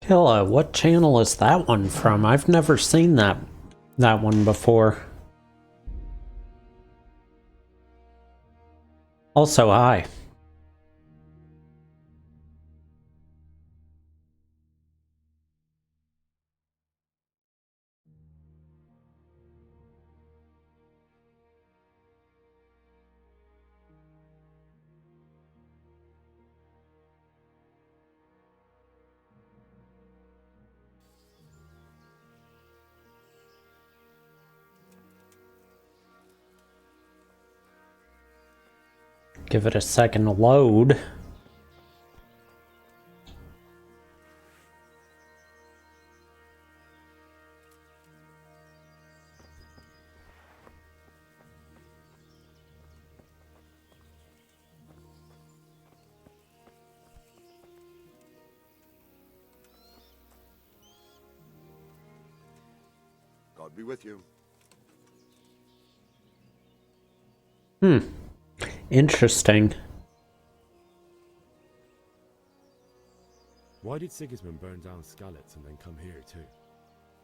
Hilla, what channel is that one from? I've never seen that one before. Also, hi. Give it a second to load. God be with you. Interesting. Why did Sigismund burn down Skalitz and then come here too?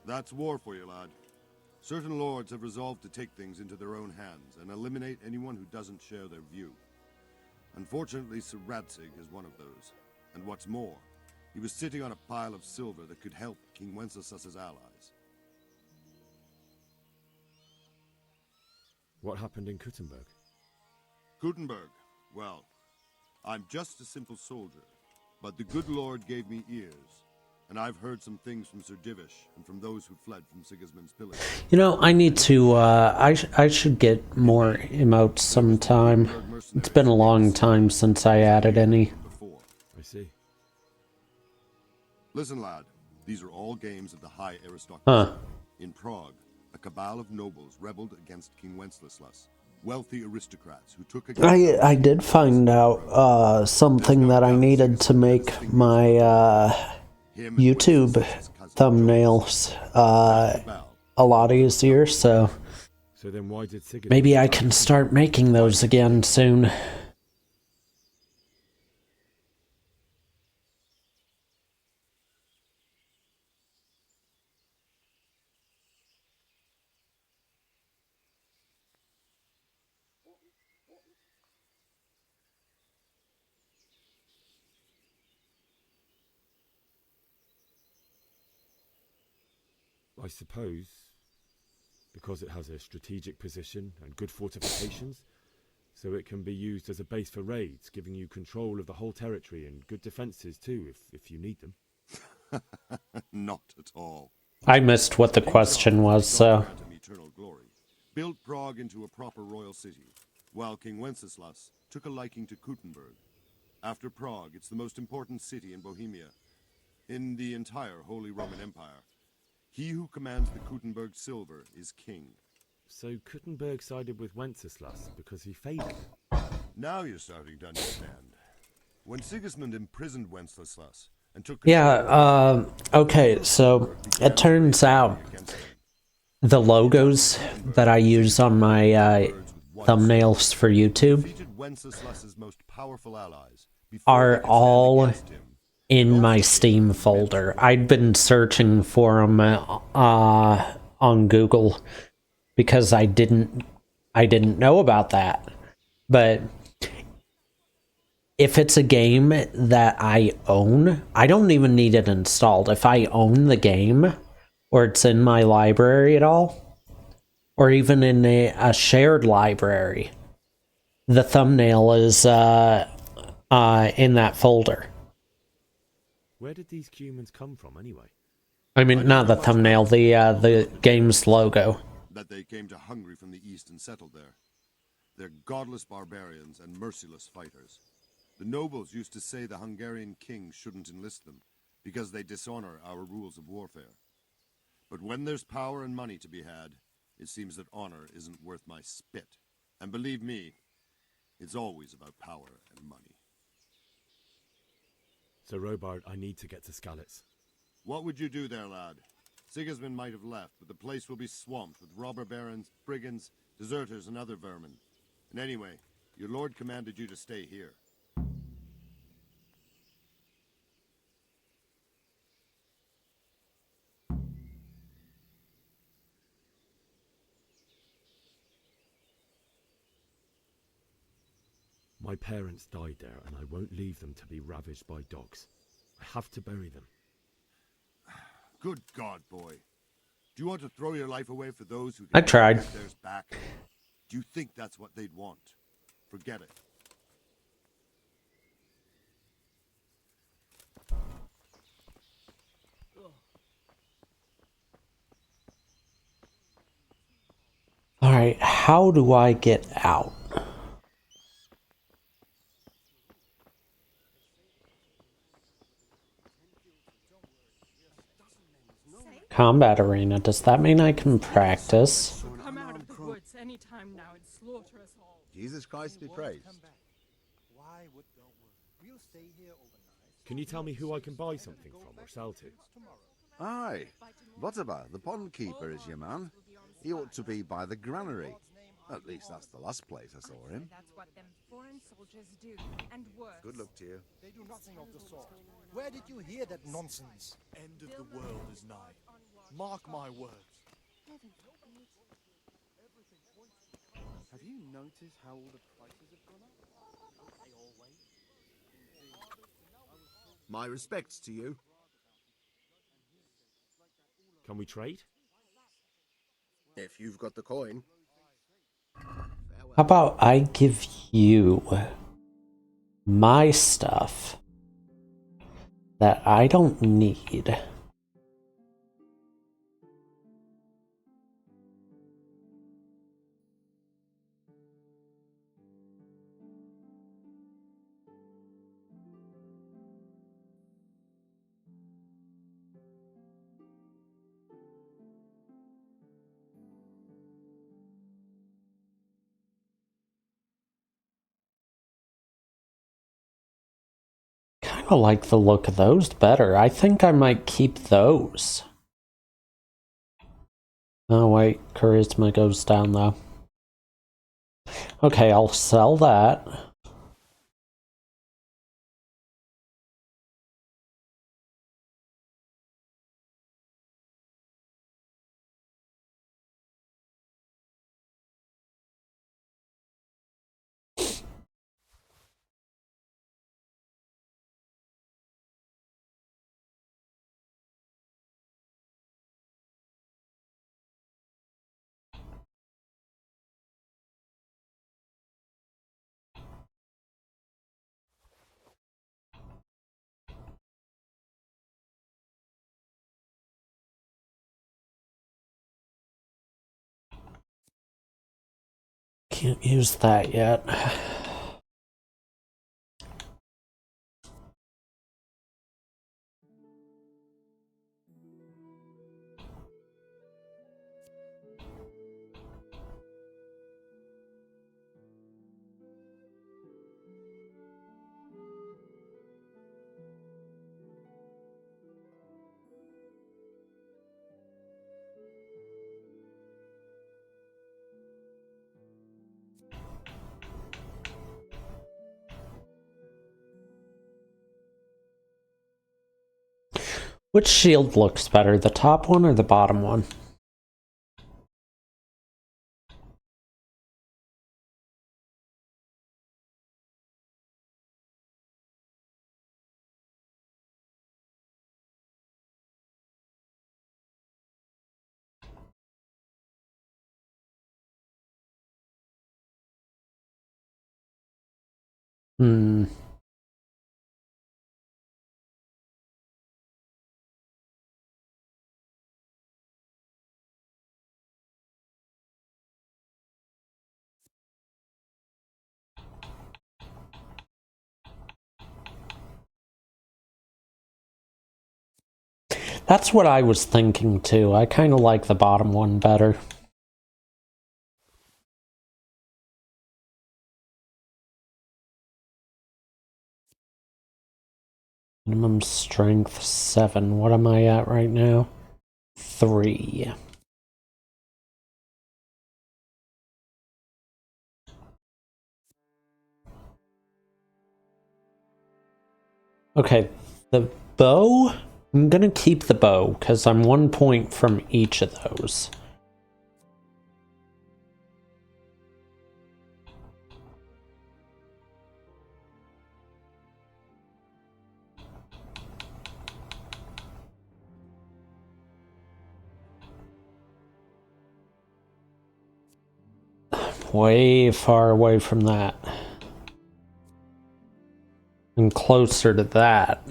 That's war for you, lad. Certain lords have resolved to take things into their own hands and eliminate anyone who doesn't share their view. Unfortunately, Sir Radzig is one of those. And what's more, he was sitting on a pile of silver that could help King Wenceslas's allies. What happened in Kuttenberg? Gutenberg, well, I'm just a simple soldier, but the good Lord gave me ears, and I've heard some things from Sir Divish and from those who fled from Sigismund's pillage. You know, I need to, I should get more emotes sometime. It's been a long time since I added any. I see. Listen, lad, these are all games of the high aristocracy. Huh. In Prague, a cabal of nobles rebelled against King Wenceslas. Wealthy aristocrats who took I did find out something that I needed to make my YouTube thumbnails a lot easier, so then why did Sigismund... maybe I can start making those again soon. I suppose because it has a strategic position and good fortifications, so it can be used as a base for raids, giving you control of the whole territory and good defenses too, if you need them. Not at all. I missed what the question was, so... Eternal glory, built Prague into a proper royal city, while King Wenceslas took a liking to Kuttenberg. After Prague, it's the most important city in Bohemia, in the entire Holy Roman Empire. He who commands the Kuttenberg silver is king. So Kuttenberg sided with Wenceslas because he favored him? Now you're starting to understand. When Sigismund imprisoned Wenceslas and took... Yeah, okay, so it turns out the logos that I use on my thumbnails for YouTube are all in my Steam folder. I'd been searching for them on Google because I didn't know about that. But if it's a game that I own, I don't even need it installed. If I own the game, or it's in my library at all, or even in a shared library, the thumbnail is in that folder. Where did these humans come from anyway? I mean, not the thumbnail, the game's logo. That they came to Hungary from the east and settled there. They're godless barbarians and merciless fighters. The nobles used to say the Hungarian king shouldn't enlist them, because they dishonor our rules of warfare. But when there's power and money to be had, it seems that honor isn't worth my spit. And believe me, it's always about power and money. So Robard, I need to get to Skalitz. What would you do there, lad? Sigismund might have left, but the place will be swamped with robber barons, brigands, deserters, and other vermin. And anyway, your lord commanded you to stay here. My parents died there, and I won't leave them to be ravaged by dogs. I have to bury them. Good God, boy. Do you want to throw your life away for those who I can tried. get theirs back? Do you think that's what they'd want? Forget it. Alright, how do I get out? Combat arena, does that mean I can practice? Come out of the woods any time now and slaughter us all. Jesus Christ be praised. Why would don't worry. We'll stay here overnight. Can you tell me who I can buy something from or sell to? Aye. Whatever, the pond keeper is your man. He ought to be by the granary. At least that's the last place I saw him. That's what them foreign soldiers do, and worse. Good luck to you. They do nothing of the sort. Where did you hear that nonsense? End of the world is nigh. Mark my words. Have you noticed how all the prices have gone up? My respects to you. Can we trade? If you've got the coin. How about I give you my stuff that I don't need? Kind of like the look of those better. I think I might keep those. Oh wait, charisma goes down though. Okay, I'll sell that. Can't use that yet. Which shield looks better, the top one or the bottom one? Hmm. That's what I was thinking too. I kind of like the bottom one better. Minimum strength 7. What am I at right now? 3. Okay, the bow, I'm gonna keep the bow because I'm 1 point from each of those. way far away from that. And closer to that.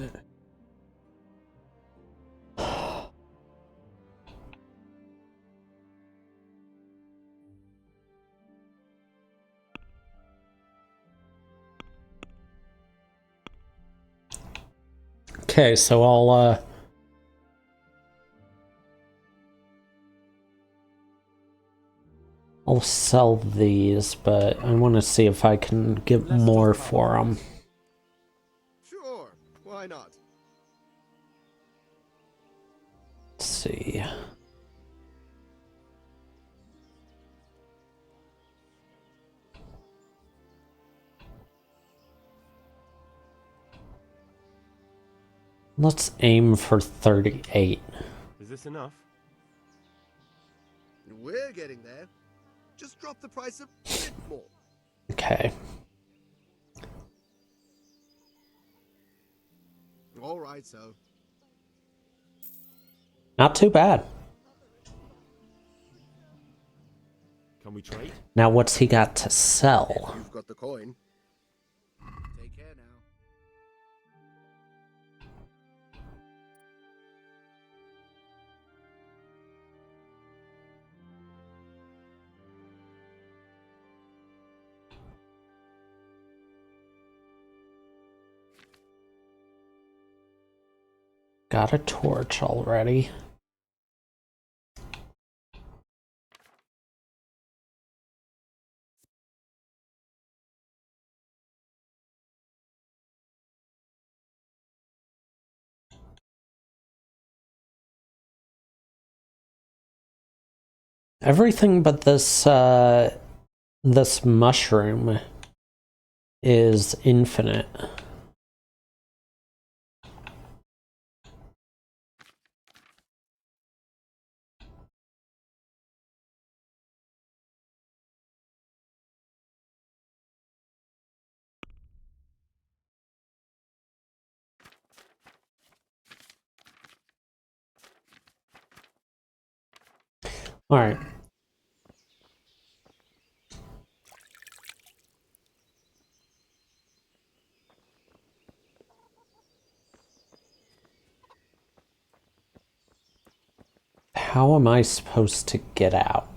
Okay, so I'll sell these, but I want to see if I can get more for them. Sure, why not? Let's see. Let's aim for 38. Is this enough? We're getting there. Just drop the price a bit more. Okay. All right, so. Not too bad. Can we trade? Now what's he got to sell? You've got the coin. Take care now. Got a torch already. Everything but this this mushroom is infinite. All right. How am I supposed to get out?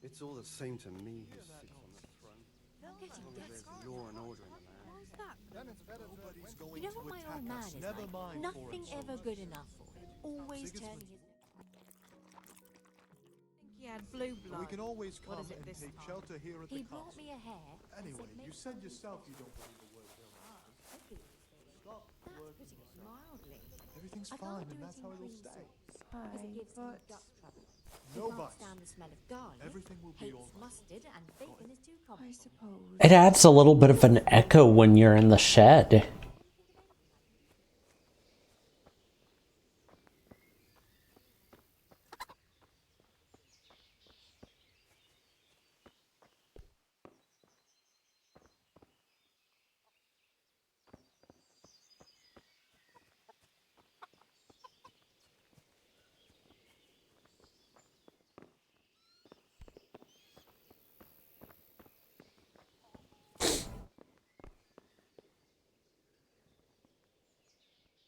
It's all the same to me who sits on the throne. There's law and order in the land. Why's that? Nobody's You going know to what my attack old man us. is Never like? mind Nothing foreign ever soldiers. good enough for him. Always Sigismund. turning his... Think he had blue blood. We can always What come is it and this take time? shelter here at He the brought castle. me a hair. and Anyway, said, you "Make said something yourself for you me." don't believe a word Bill. I feel this way. That's putting it mildly. Everything's I fine, can't do and it that's in how it'll cream stay. sauce because it gives him gut trouble. He No can't bites. stand the smell of garlic. Everything will be Hates all right. mustard, and bacon is too common. I suppose. It adds a little bit of an echo when you're in the shed.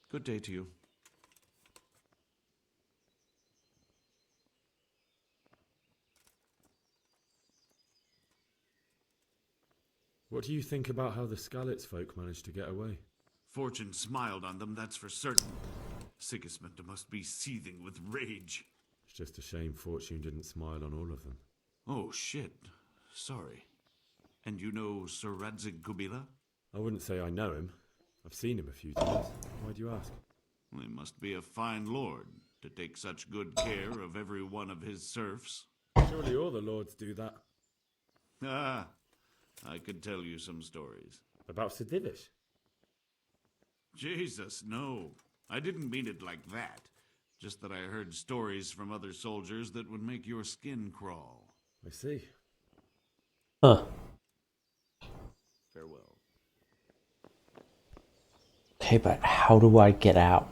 Good day to you. What do you think about how the Skalitz folk managed to get away? Fortune smiled on them, that's for certain. Sigismund must be seething with rage. It's just a shame Fortune didn't smile on all of them. Oh, shit. Sorry. And you know Sir Radzig Kubila? I wouldn't say I know him. I've seen him a few times. Why do you ask? He must be a fine lord to take such good care of every one of his serfs. Surely all the lords do that. Ah, I could tell you some stories. About Sir Divish? Jesus, no. I didn't mean it like that. Just that I heard stories from other soldiers that would make your skin crawl. I see. Huh. Okay, but how do I get out?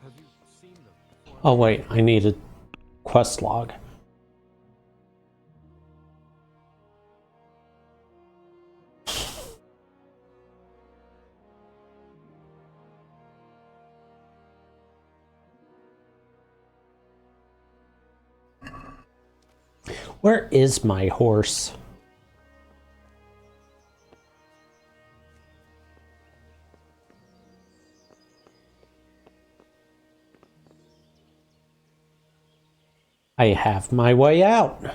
Have you seen them before? Oh wait, I need a quest log. Where is my horse? I have my way out. You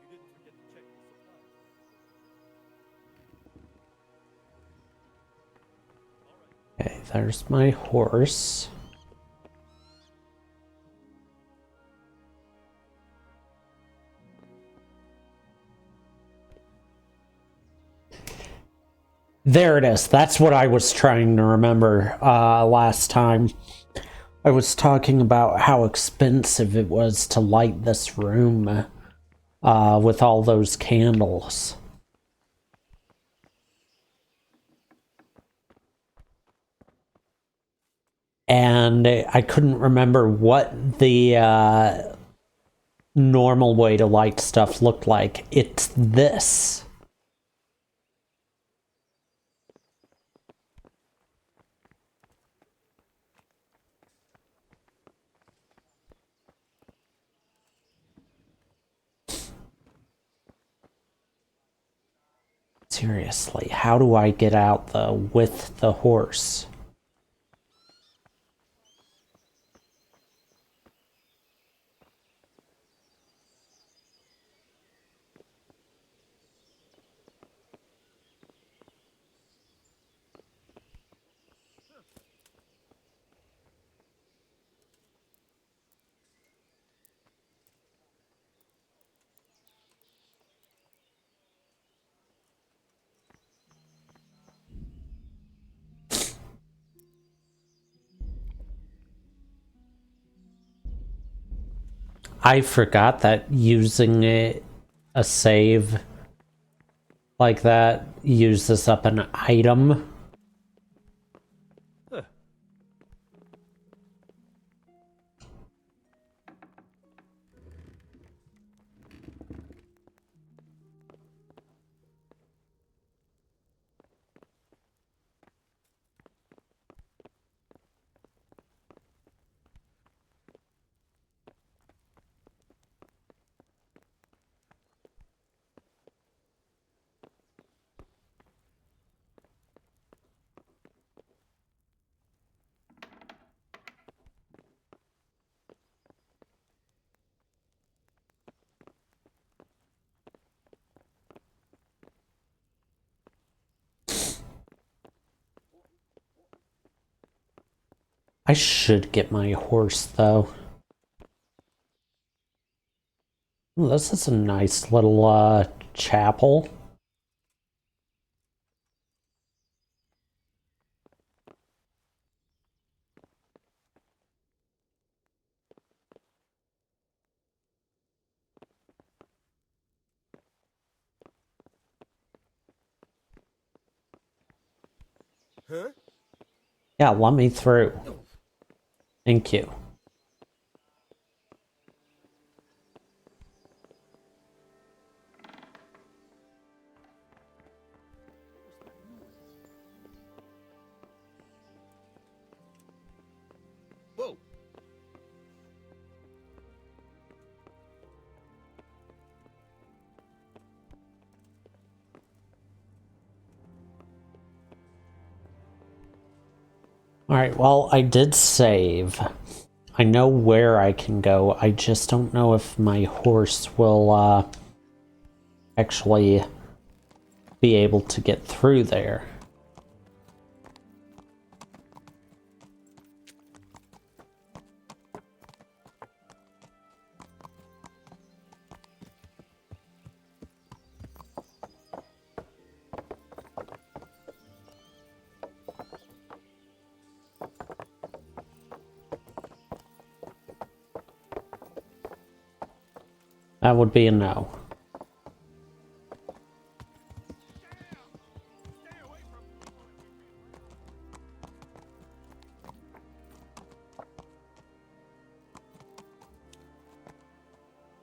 didn't forget to check the supplies. Okay, there's my horse. There it is. That's what I was trying to remember last time. I was talking about how expensive it was to light this room with all those candles. And I couldn't remember what the normal way to light stuff looked like. It's this. Seriously, how do I get out with the horse? I forgot that using a save like that uses up an item. I should get my horse though. Ooh, this is a nice little chapel. Huh? Yeah, let me through. Thank you. Whoa. Alright, well, I did save. I know where I can go. I just don't know if my horse will actually be able to get through there. That would be a no.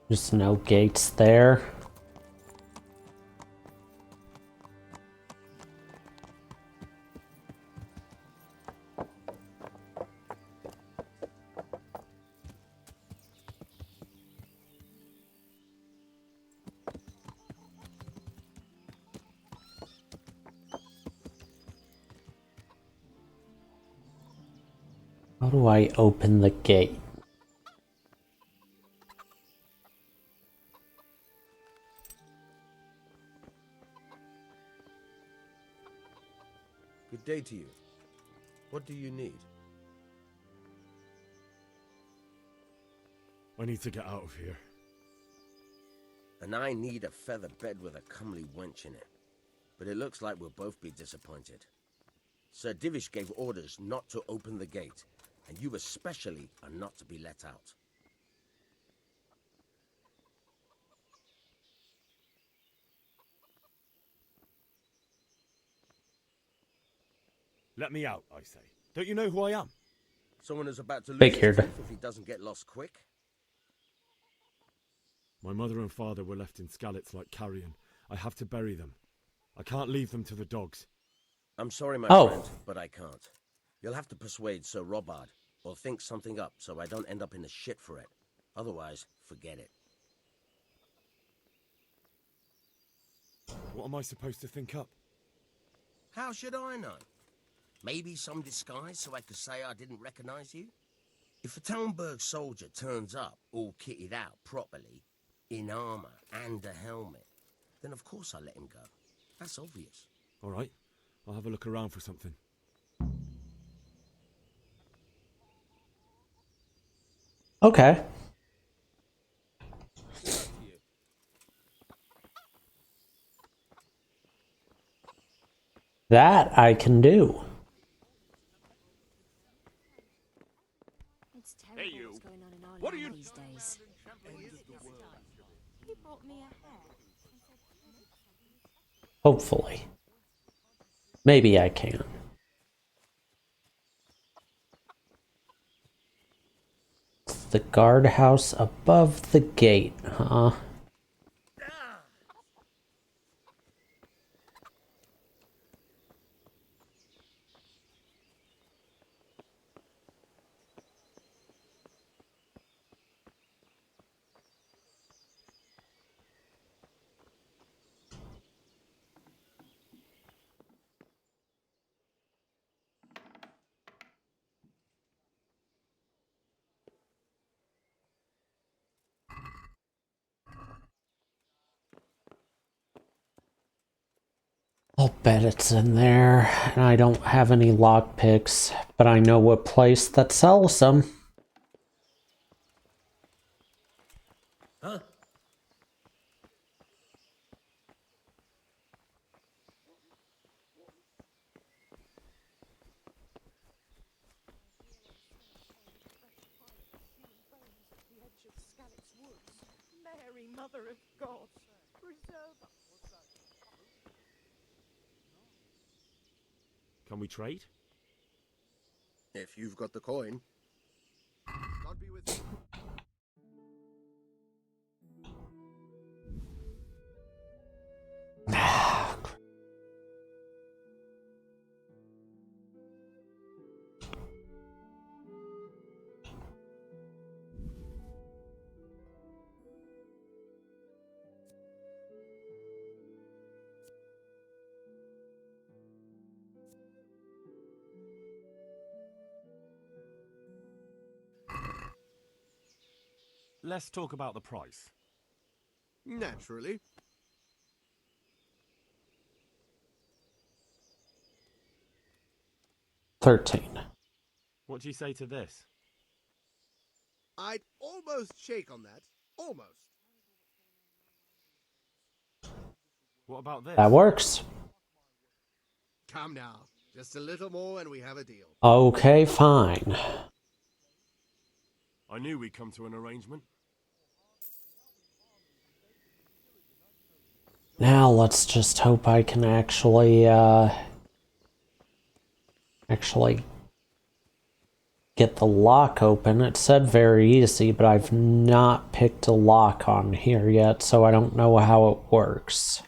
There's no gates there. How do I open the gate? Good day to you. What do you need? I need to get out of here. And I need a feather bed with a comely wench in it. But it looks like we'll both be disappointed. Sir Divish gave orders not to open the gate, and you especially are not to be let out. Let me out, I say. Don't you know who I am? Someone who's about to lose Figured. his tooth if he doesn't get lost quick? My mother and father were left in Skalitz like carrion. I have to bury them. I can't leave them to the dogs. I'm sorry, my Oh. friend, but I can't. You'll have to persuade Sir Robard, or think something up so I don't end up in the shit for it. Otherwise, forget it. What am I supposed to think up? How should I know? Maybe some disguise so I could say I didn't recognize you? If a Talmberg soldier turns up all kitted out properly, in armor and a helmet, then of course I let him go. That's obvious. All right, I'll have a look around for something. Okay. That I can do. It's terrible what's going on in our land these days. He brought me a hair. Hopefully. Maybe I can. It's the guardhouse above the gate, huh? I'll bet it's in there, and I don't have any lockpicks, but I know a place that sells them. Huh? Mary, Mother of God, preserve us. Can we trade? If you've got the coin. God be with you. Let's talk about the price. Naturally. $13. What do you say to this? I'd almost shake on that. Almost. What about this? That works. Come now. Just a little more and we have a deal. Okay, fine. I knew we'd come to an arrangement. Now let's just hope I can actually get the lock open. It said very easy, but I've not picked a lock on here yet, so I don't know how it works.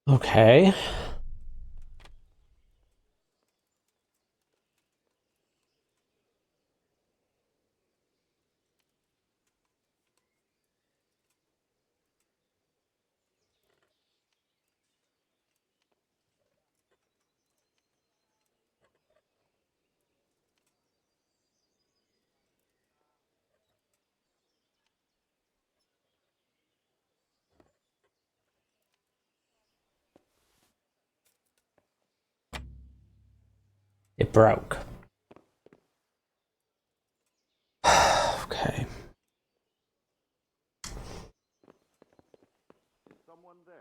Okay. It broke. Okay. Someone there.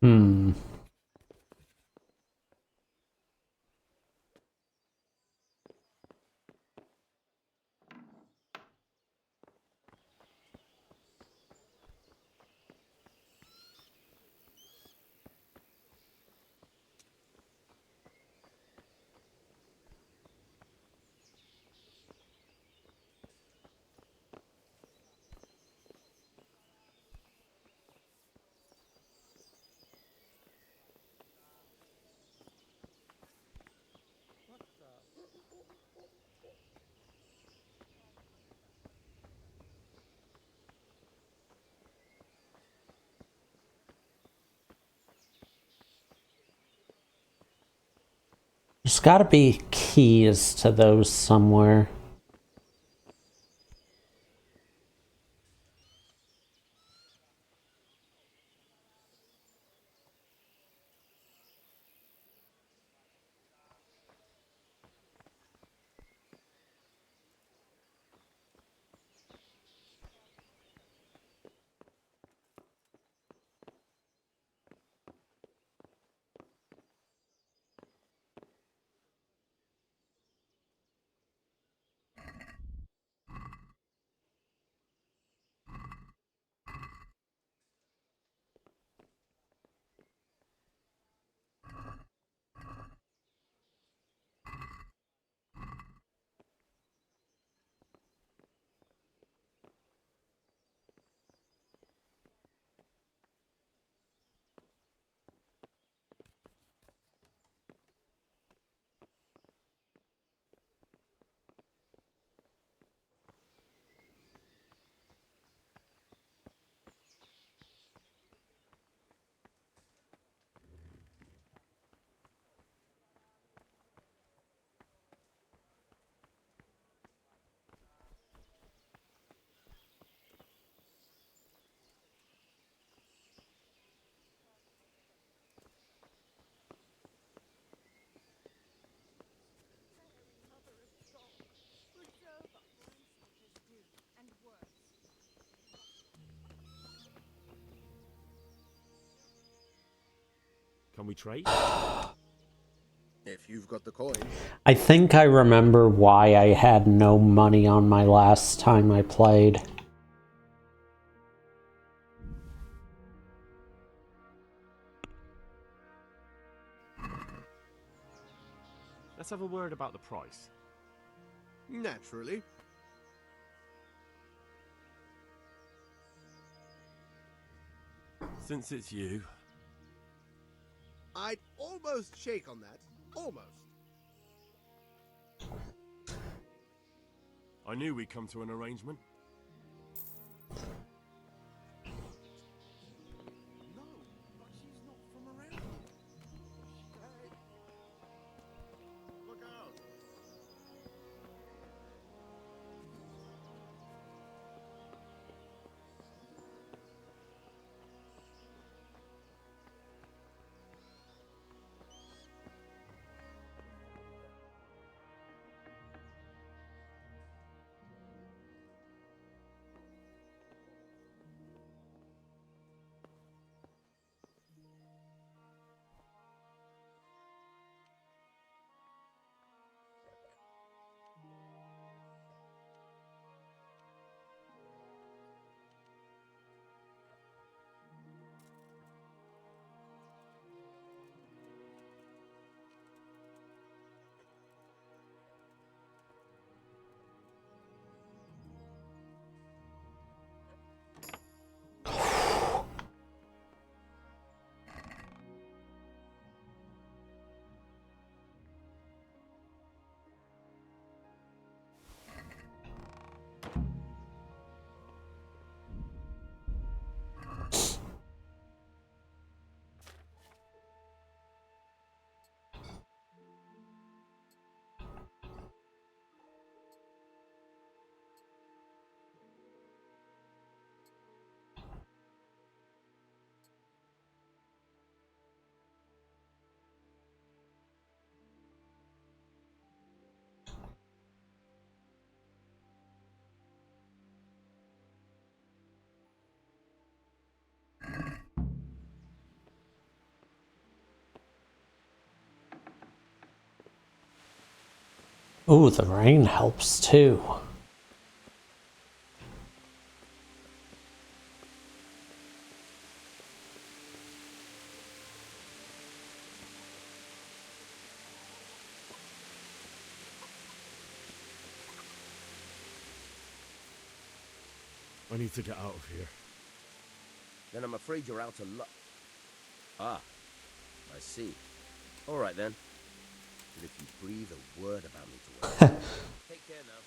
Hmm. There's gotta be keys to those somewhere. Can we trade? If you've got the coin. I think I remember why I had no money on my last time I played. Let's have a word about the price. Naturally. Since it's you, I'd almost shake on that. Almost. I knew we'd come to an arrangement. No, but she's not from around here. Look out. Ooh, the rain helps too. I need to get out of here. Then I'm afraid you're out of luck. Ah, I see. All right then. But if you breathe a word about me to her, take care now.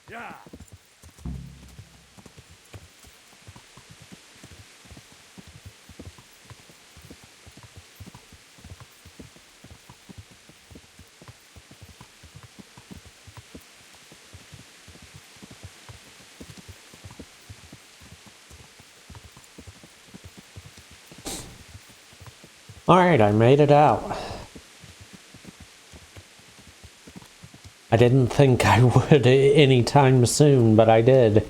Yeah. Alright, I made it out. I didn't think I would anytime soon, but I did.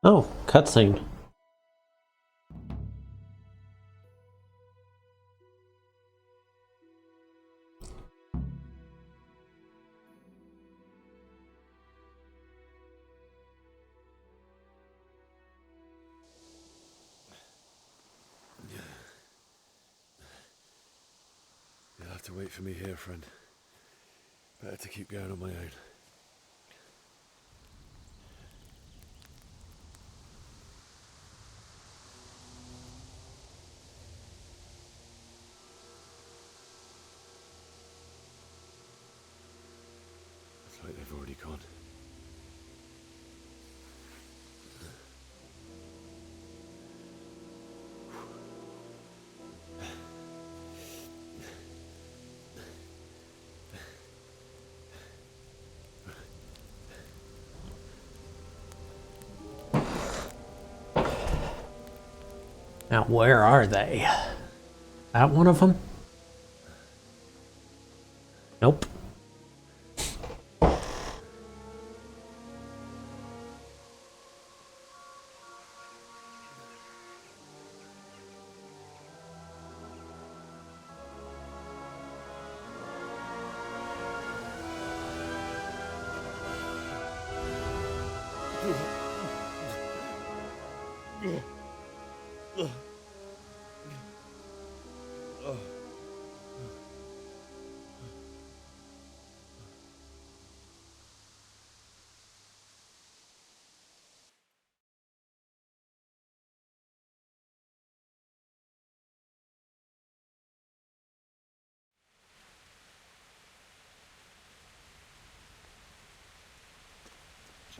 Oh, cutscene. You'll have to wait for me here, friend. Better to keep going on my own. Looks like they've already gone. Now, where are they? That one of them? Nope.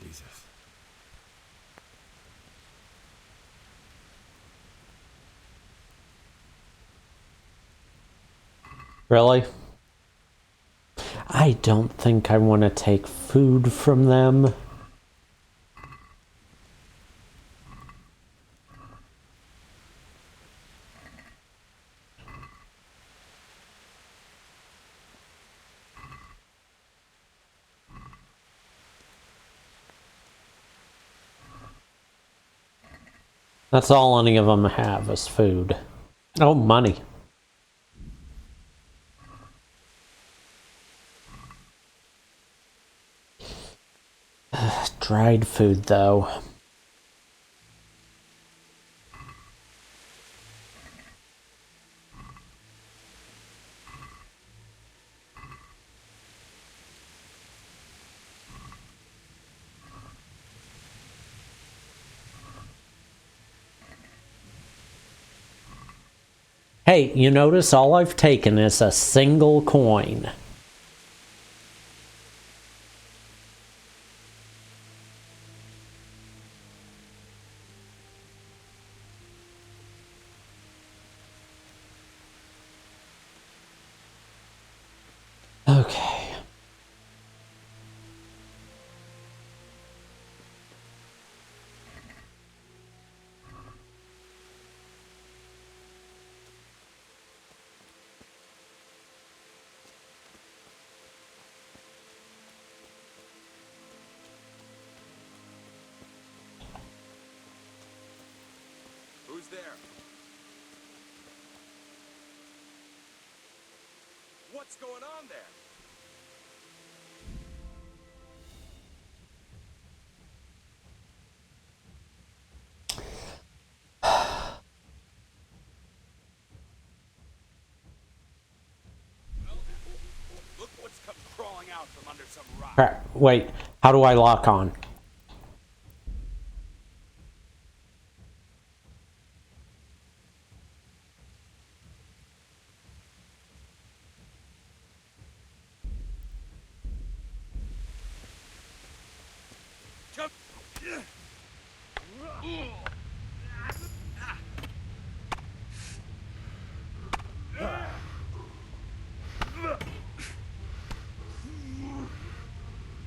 Jesus. Really? I don't think I want to take food from them. That's all any of them have is food. Oh, money. Dried food, though. Hey, you notice all I've taken is a single coin. Okay. Who's there? What's going on there? Look what's come crawling out from under some rock. Crap. Wait, how do I lock on?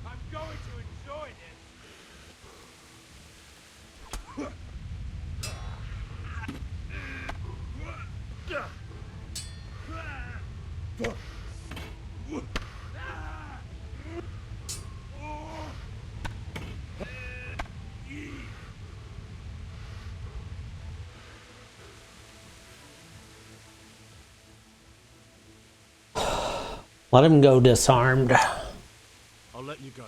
I'm going to enjoy this. Let him go disarmed. I'll let you go,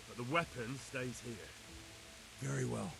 but the weapon stays here. Very well.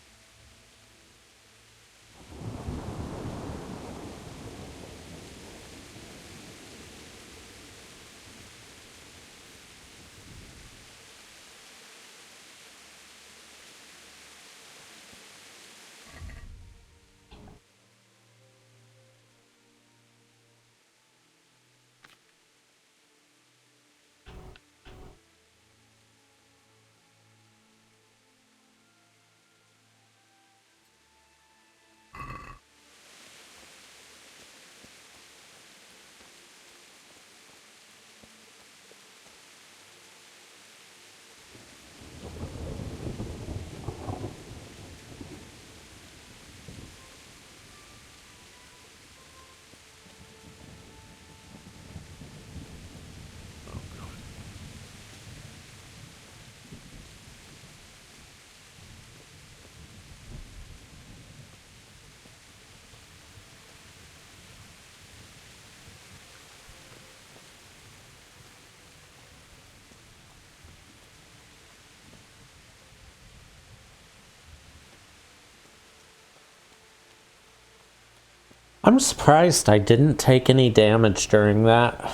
I'm surprised I didn't take any damage during that.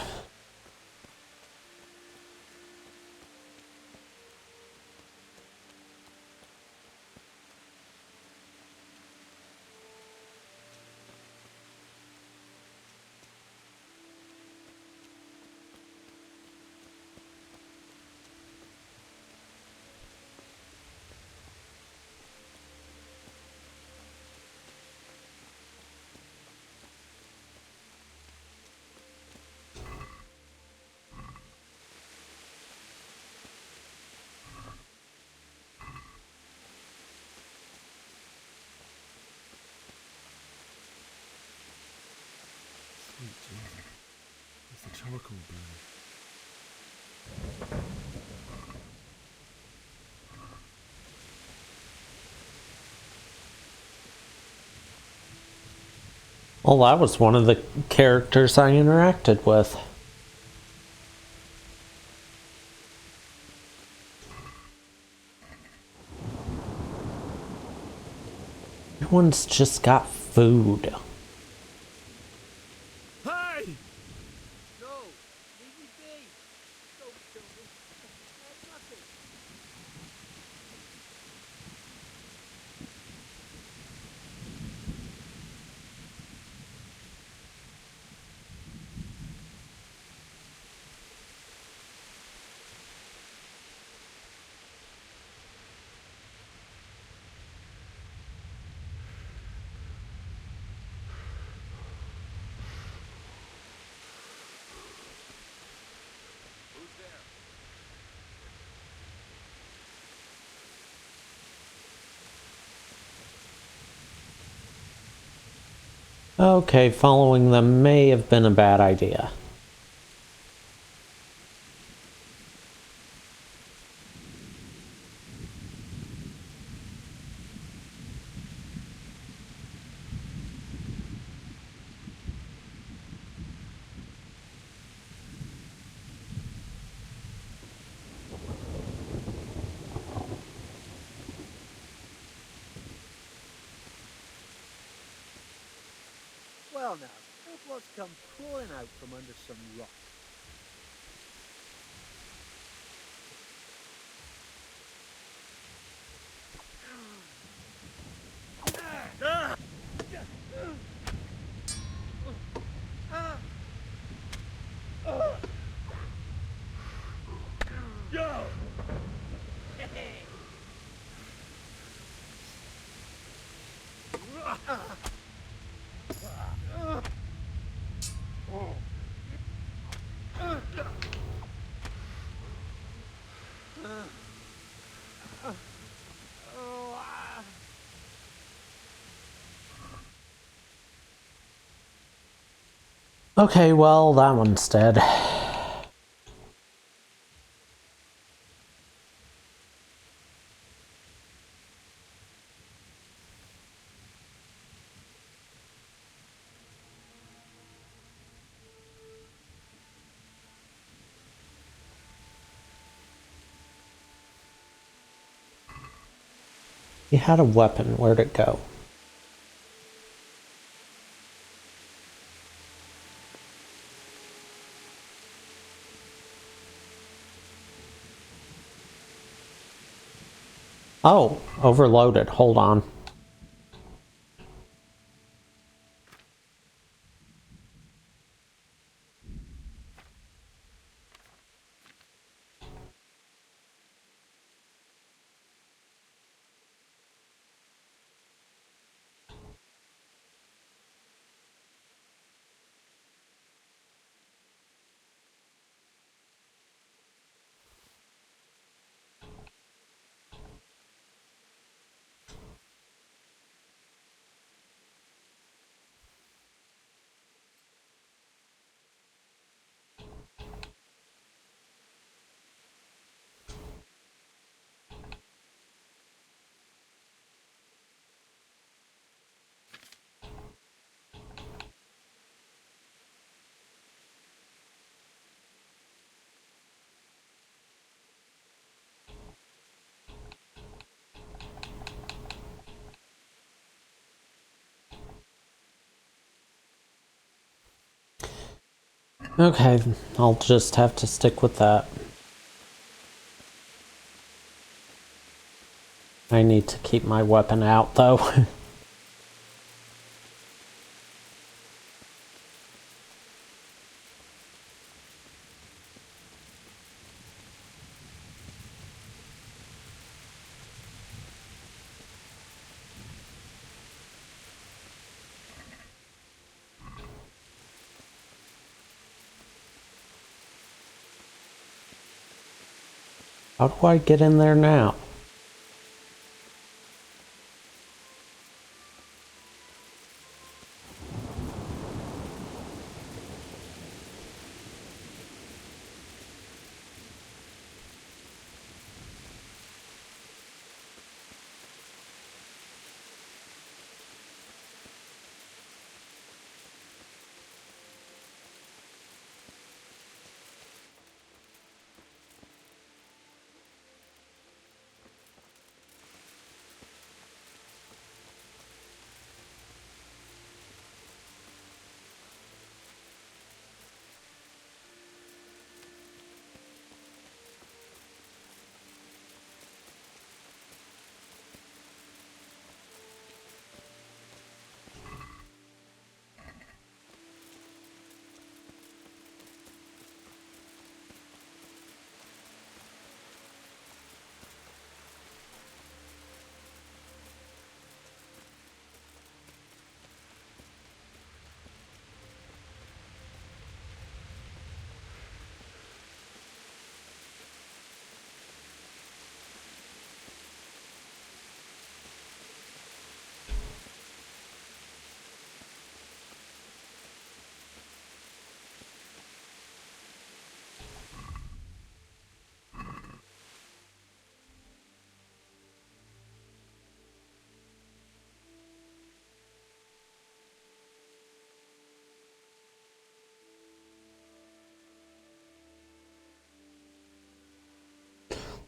Sweet Jesus. It's the charcoal burning. Well, that was one of the characters I interacted with. Everyone's just got food. Hey! No, leave me be. Don't kill me. I'm nothing. Okay, following them may have been a bad idea. Well now, look what's come crawling out from under some rock. Okay, well, that one's dead. He had a weapon. Where'd it go? Oh, overloaded. Hold on. Okay, I'll just have to stick with that. I need to keep my weapon out, though. How do I get in there now?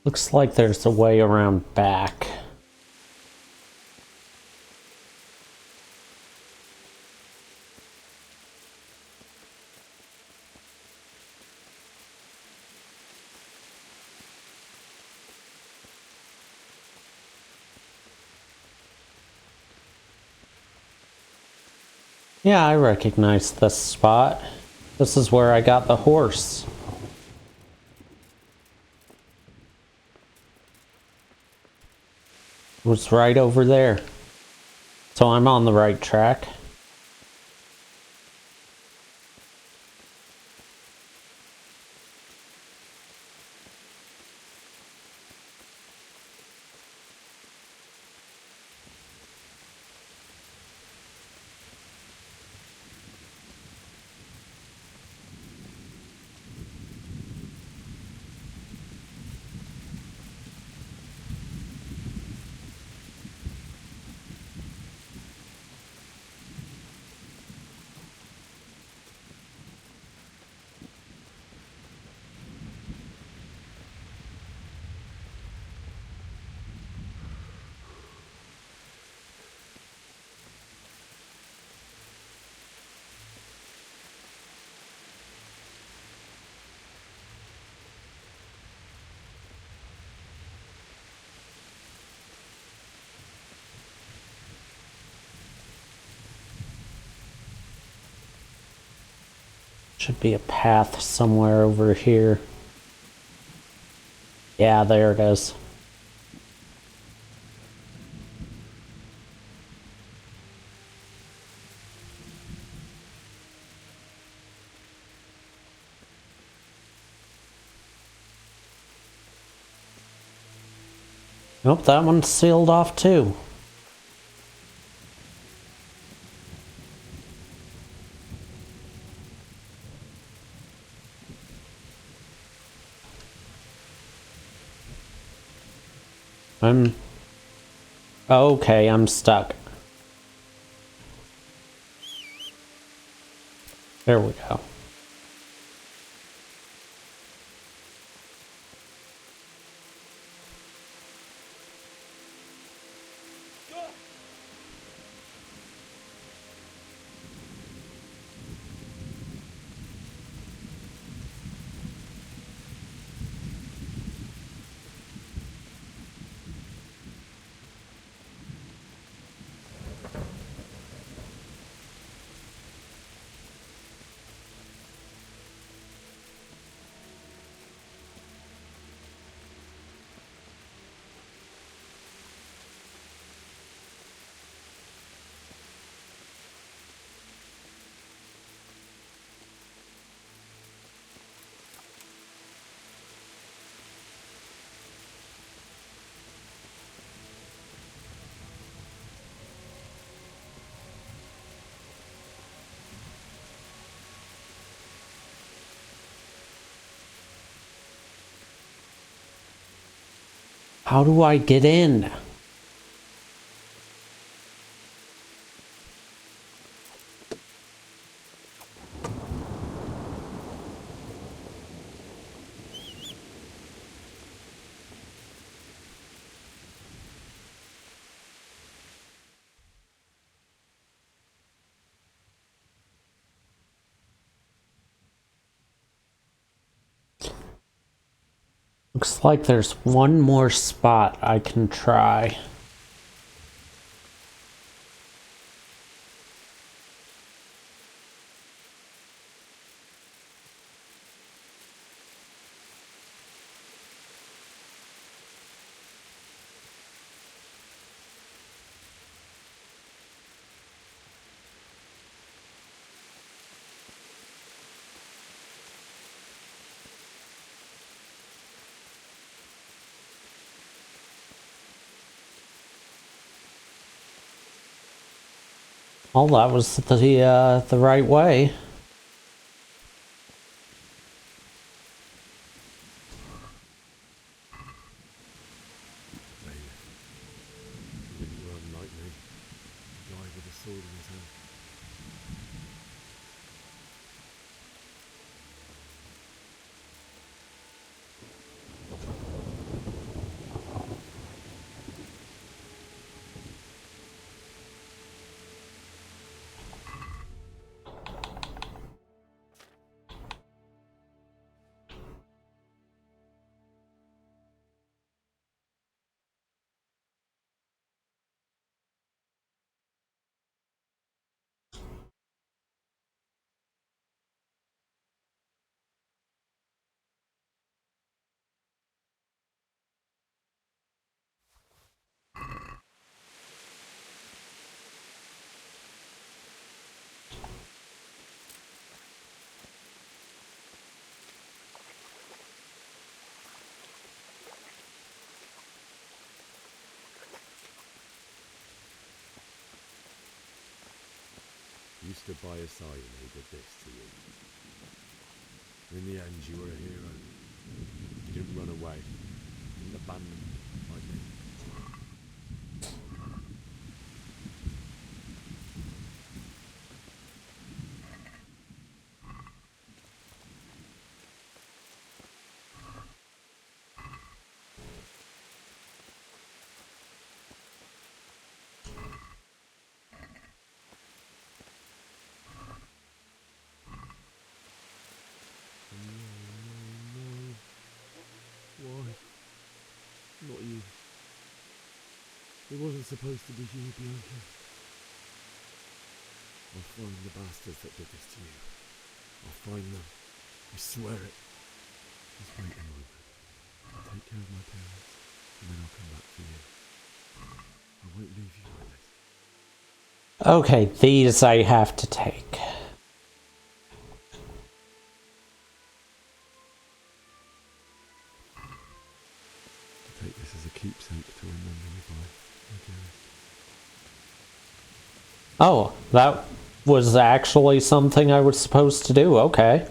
Looks like there's a way around back. Yeah, I recognize this spot. This is where I got the horse. It was right over there. So I'm on the right track. Should be a path somewhere over here. Yeah, there it is. Nope, that one's sealed off too. Okay, I'm stuck. There we go. How do I get in? Looks like there's one more spot I can try. Well, that was the right way. He didn't run like me. He died with a sword in his hand. You stood by his side and he did this to you. In the end, you were a hero. You didn't run away. You didn't abandon me like me. No. Why? Not you. It wasn't supposed to be you, Bianca. I'll find the bastards that did this to you. I'll find them. I swear it. Just wait a moment. I'll take care of my parents, and then I'll come back for you. I won't leave you like this. Okay, these I have to take. Take this as a keepsake to remember me by, my dearest. Oh, that was actually something I was supposed to do. Okay.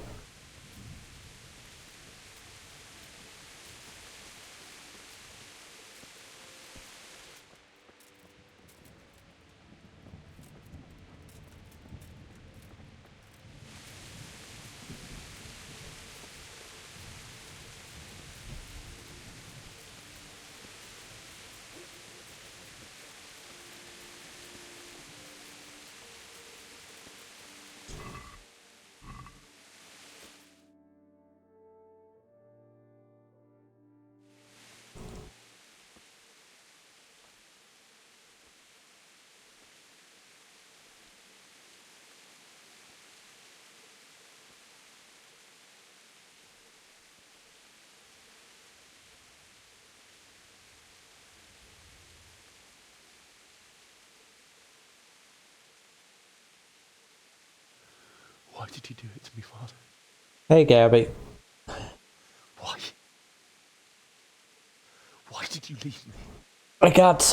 Why did you do it to me, Father? Hey, Gabby. Why? Why did you leave me? I got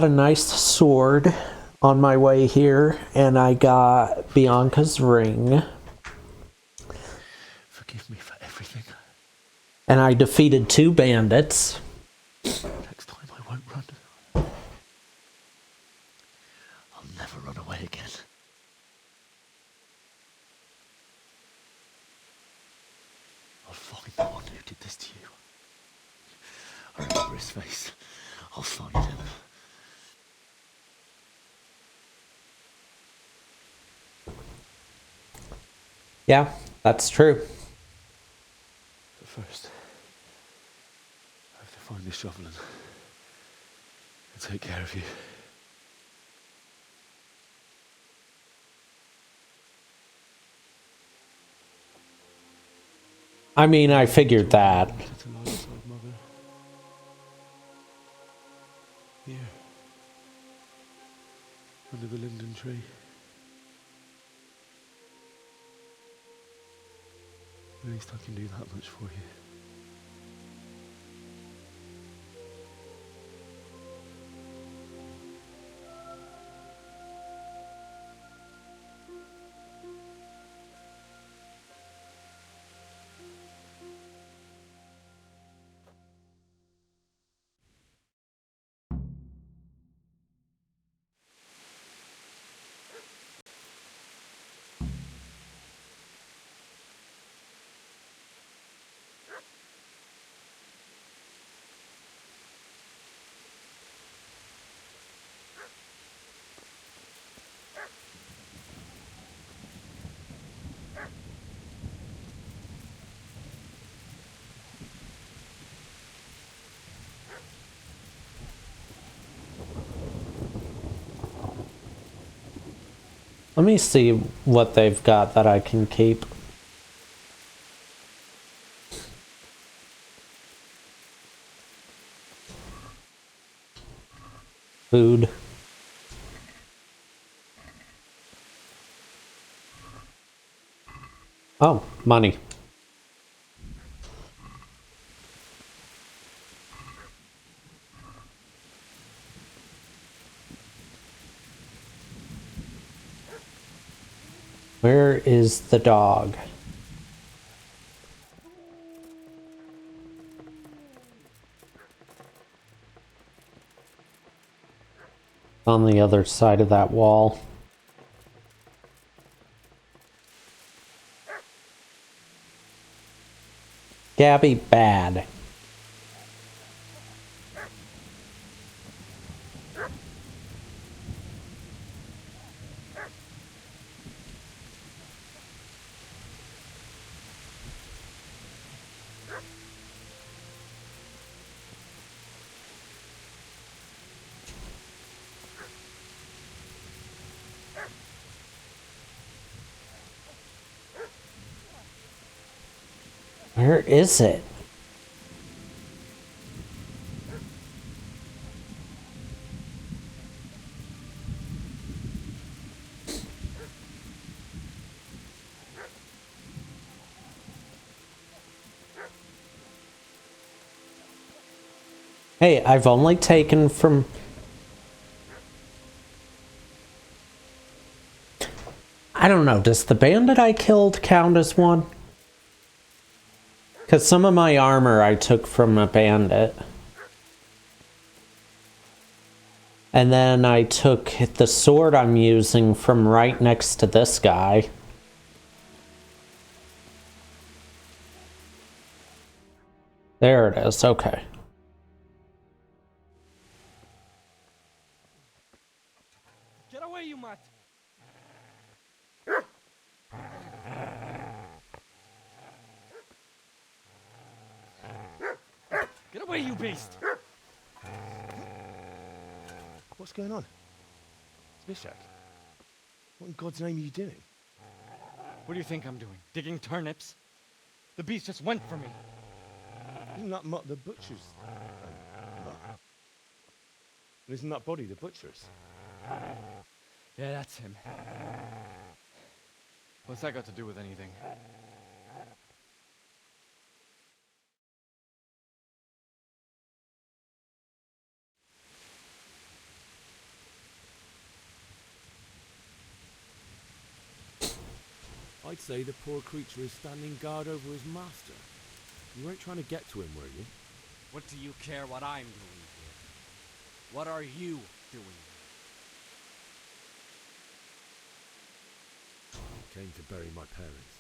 a nice sword on my way here, and I got Bianca's ring. Forgive me for everything. And I defeated 2 bandits. I'll find the one who did this to you. I remember his face. I'll find him. Yeah, that's true. But first, I have to find this shovel and take care of you. I mean, I figured that. Sit alongside Mother. Here. Under the linden tree. At least I can do that much for you. Let me see what they've got that I can keep. Food. Oh, money. Where is the dog? On the other side of that wall. Gabby, bad. Where is it? Hey, I've only taken from... I don't know, does the bandit I killed count as one? Because some of my armor I took from a bandit. And then I took the sword I'm using from right next to this guy. There it is, okay. Get away, you mutt! Get away, you beast! What's going on? Zbyszek, what in God's name are you doing? What do you think I'm doing? Digging turnips? The beast just went for me. Isn't that Mutt the butcher's? And isn't that body the butcher's? Yeah, that's him. What's that got to do with anything? I'd say the poor creature is standing guard over his master. You weren't trying to get to him, were you? What do you care what I'm doing here? What are you doing Came to bury my parents.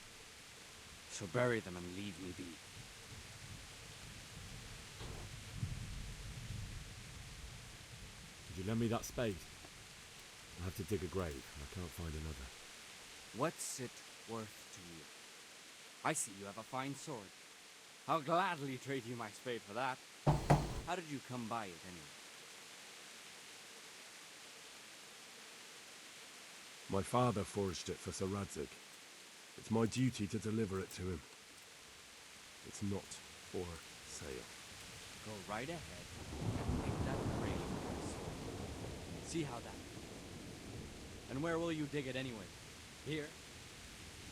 So bury them and leave me be. Could you lend me that spade? I have to dig a grave. I can't find another. What's it worth to you? I see you have a fine sword. I'll gladly trade you my spade for that. How did you come by it anyway? My father forged it for Sir Radzig. It's my duty to deliver it to him. It's not for sale. Go right ahead and make that grave with a sword. See how that goes. And where will you dig it anyway? Here?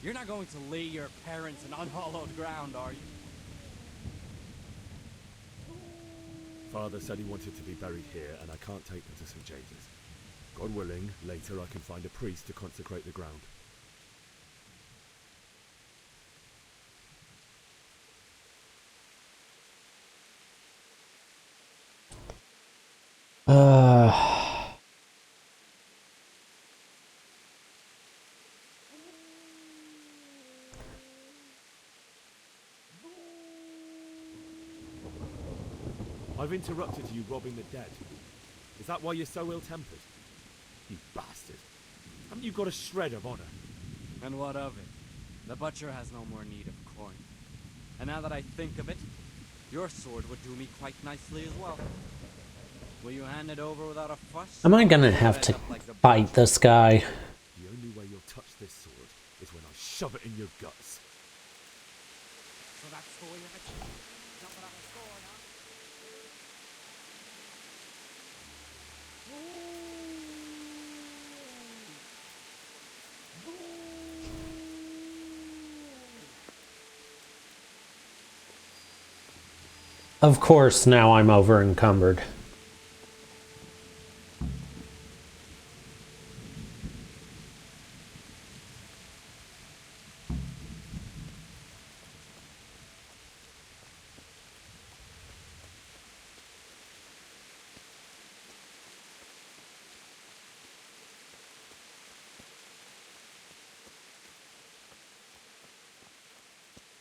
You're not going to lay your parents in unhallowed ground, are you? Father said he wanted to be buried here, and I can't take them to St. James's. God willing, later I can find a priest to consecrate the ground. I've interrupted you robbing the dead. Is that why you're so ill-tempered? You bastard. Haven't you got a shred of honor? And what of it? The butcher has no more need of coin. And now that I think of it, your sword would do me quite nicely as well. Will you hand it over without a fuss? Am I gonna have to fight this guy? The only way you'll touch this sword is when I shove it in your guts. So that's the way of it. Not without a sword, huh? Of course, now I'm over encumbered.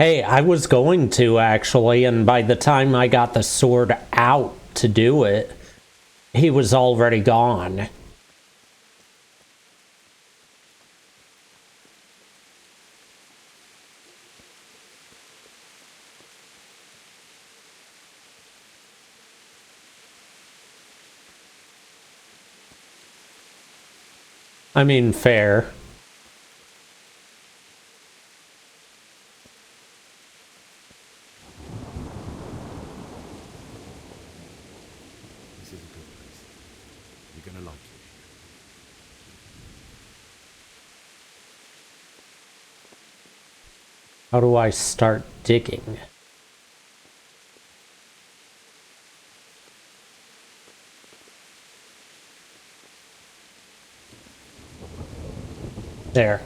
Hey, I was going to actually, and by the time I got the sword out to do it, he was already gone. I mean, fair. This is a good place. You're gonna like it. How do I start digging? There.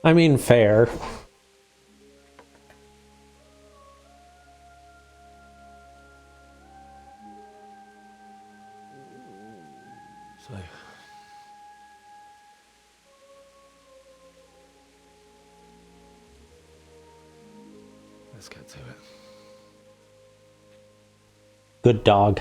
I mean, fair. So, let's get to it. Good dog.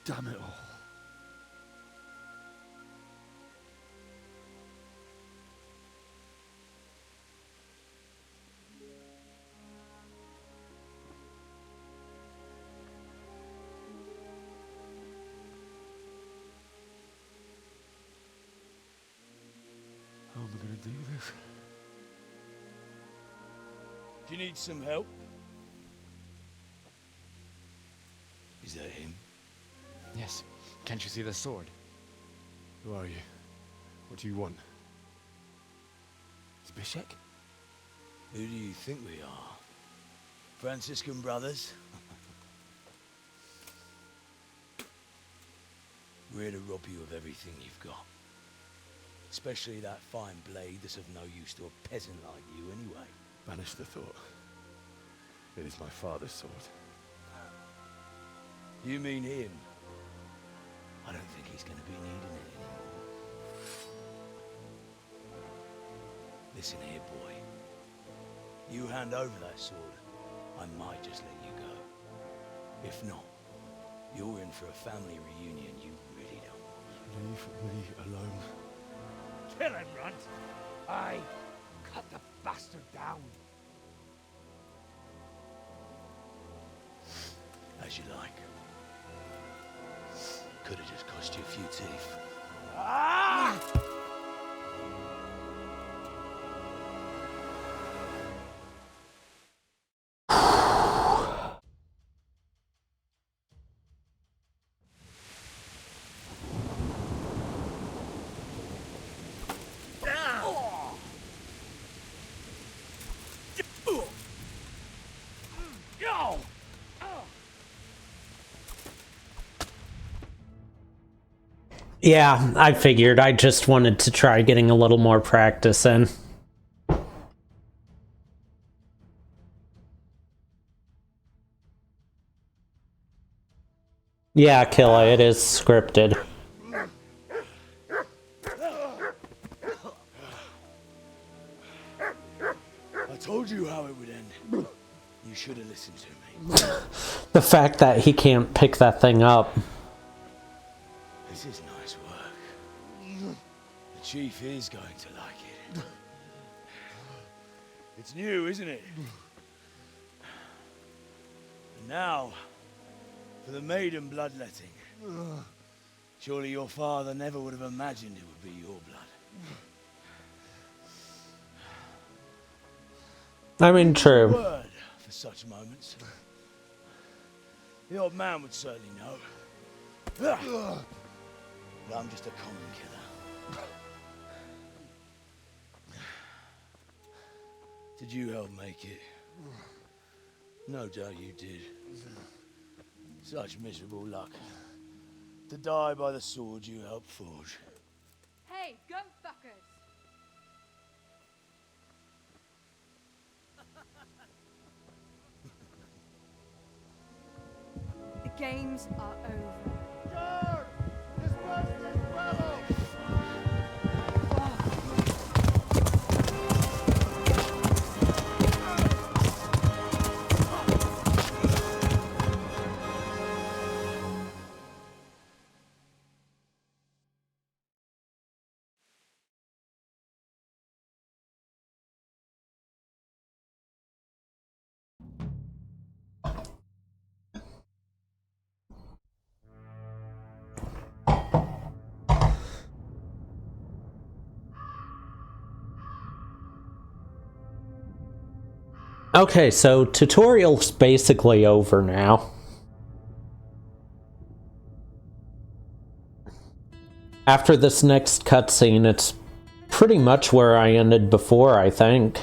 Damn it all. How am I going to do this? Do you need some help? Is that him? Yes. Can't you see the sword? Who are you? What do you want? Zbyszek? Who do you think we are? Franciscan brothers? We're here to rob you of everything you've got. Especially that fine blade that's of no use to a peasant like you anyway. Banish the thought. It is my father's sword. You mean him? I don't think he's going to be needing it anymore. Listen here, boy. You hand over that sword, I might just let you go. If not, you're in for a family reunion you really don't want. Leave me alone. Kill him, Runt! Aye, cut the bastard down. As you like. Could have just cost you a few teeth. Ah! Yeah, I figured. I just wanted to try getting a little more practice in. Yeah, Killa, it is scripted. I told you how it would end. You should have listened to me. The fact that he can't pick that thing up. This is nice work. The chief is going to like it. It's new, isn't it? And now, for the maiden bloodletting. Surely your father never would have imagined it would be your blood. I mean, true. Word for such moments. The old man would certainly know. But I'm just a common killer. Did you help make it? No doubt you did. Such miserable luck. To die by the sword you helped forge. Hey, go fuckers! The games are over. Okay, so tutorial's basically over now. After this next cutscene, it's pretty much where I ended before, I think.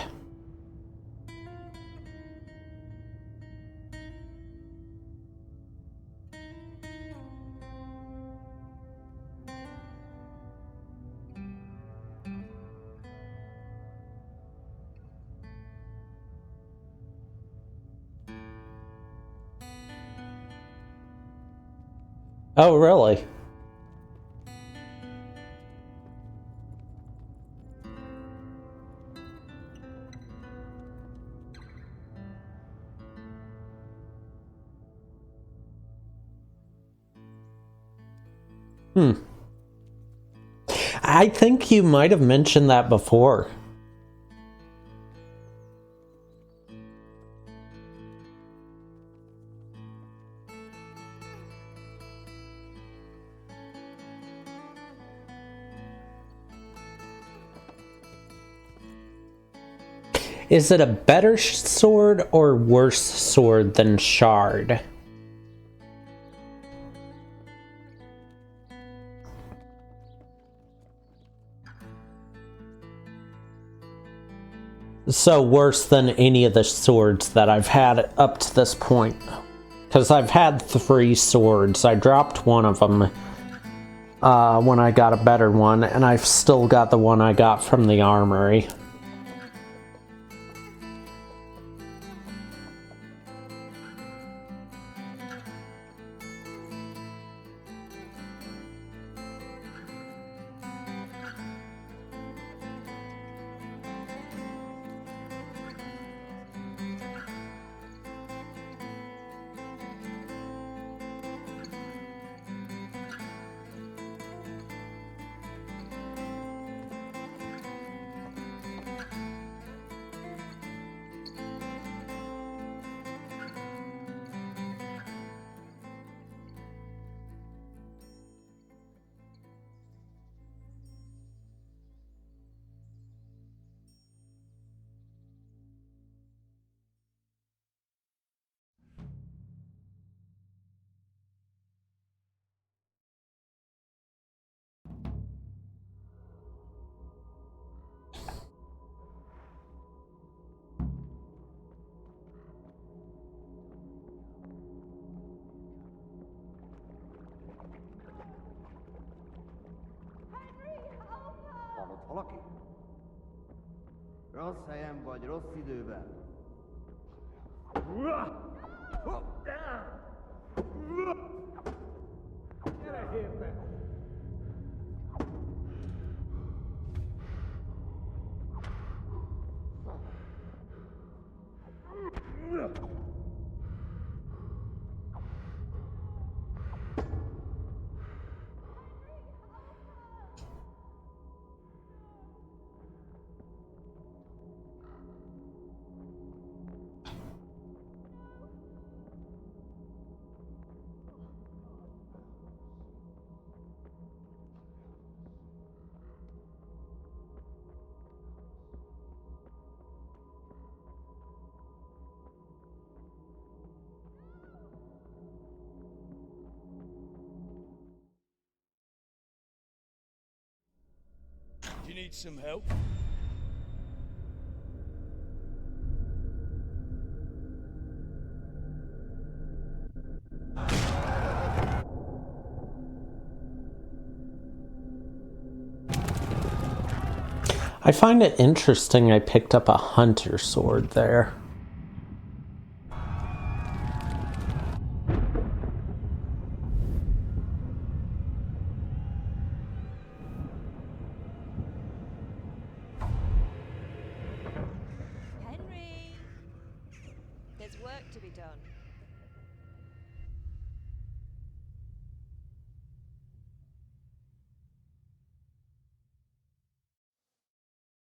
Oh, really? I think you might have mentioned that before. Is it a better sword or worse sword than Shard? So worse than any of the swords that I've had up to this point. Because I've had 3 swords. I dropped one of them when I got a better one, and I've still got the one I got from the armory. Van valaki? Rossz helyen vagy, rossz időben. Gyere érte! Do you need some help? I find it interesting I picked up a hunter sword there. Henry! There's work to be done.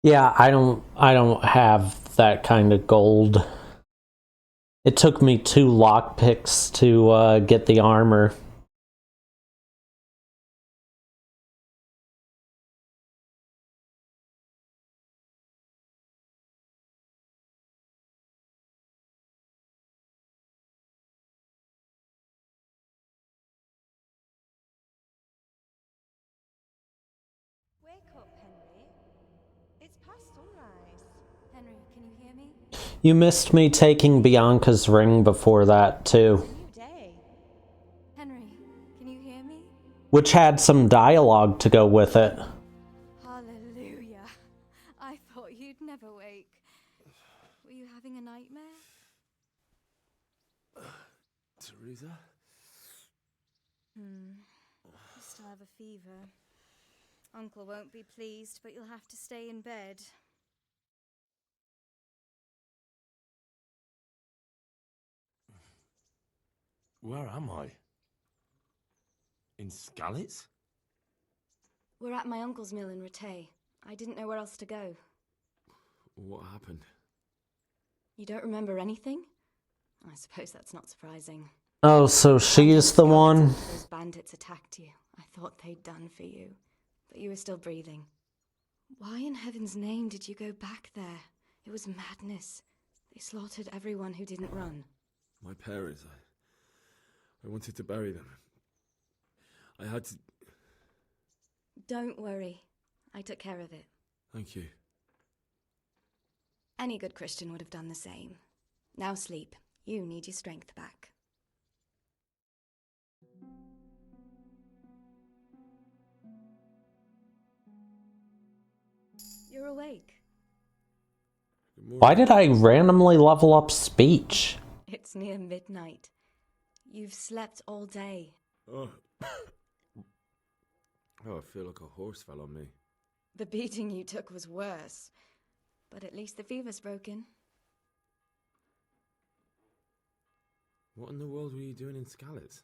Yeah, I don't have that kind of gold. It took me 2 lockpicks to get the armor. Wake up, Henry. It's past sunrise. Henry, can you hear me? You missed me taking Bianca's ring before that, too. New day. Henry, can you hear me? Which had some dialogue to go with it. Hallelujah. I thought you'd never wake. Were you having a nightmare? Teresa? You still have a fever. Uncle won't be pleased, but you'll have to stay in bed. Where am I? In Skalitz? We're at my uncle's mill in Rattay. I didn't know where else to go. What happened? You don't remember anything? I suppose that's not surprising. Oh, so she's the one? Those bandits attacked you. I thought they'd done for you. But you were still breathing. Why in heaven's name did you go back there? It was madness. They slaughtered everyone who didn't run. My parents, I wanted to bury them. I had to... Don't worry. I took care of it. Thank you. Any good Christian would have done the same. Now sleep. You need your strength back. You're awake. Why did I randomly level up speech? It's near midnight. You've slept all day. Oh. I feel like a horse fell on me. The beating you took was worse. But at least the fever's broken. What in the world were you doing in Skalitz?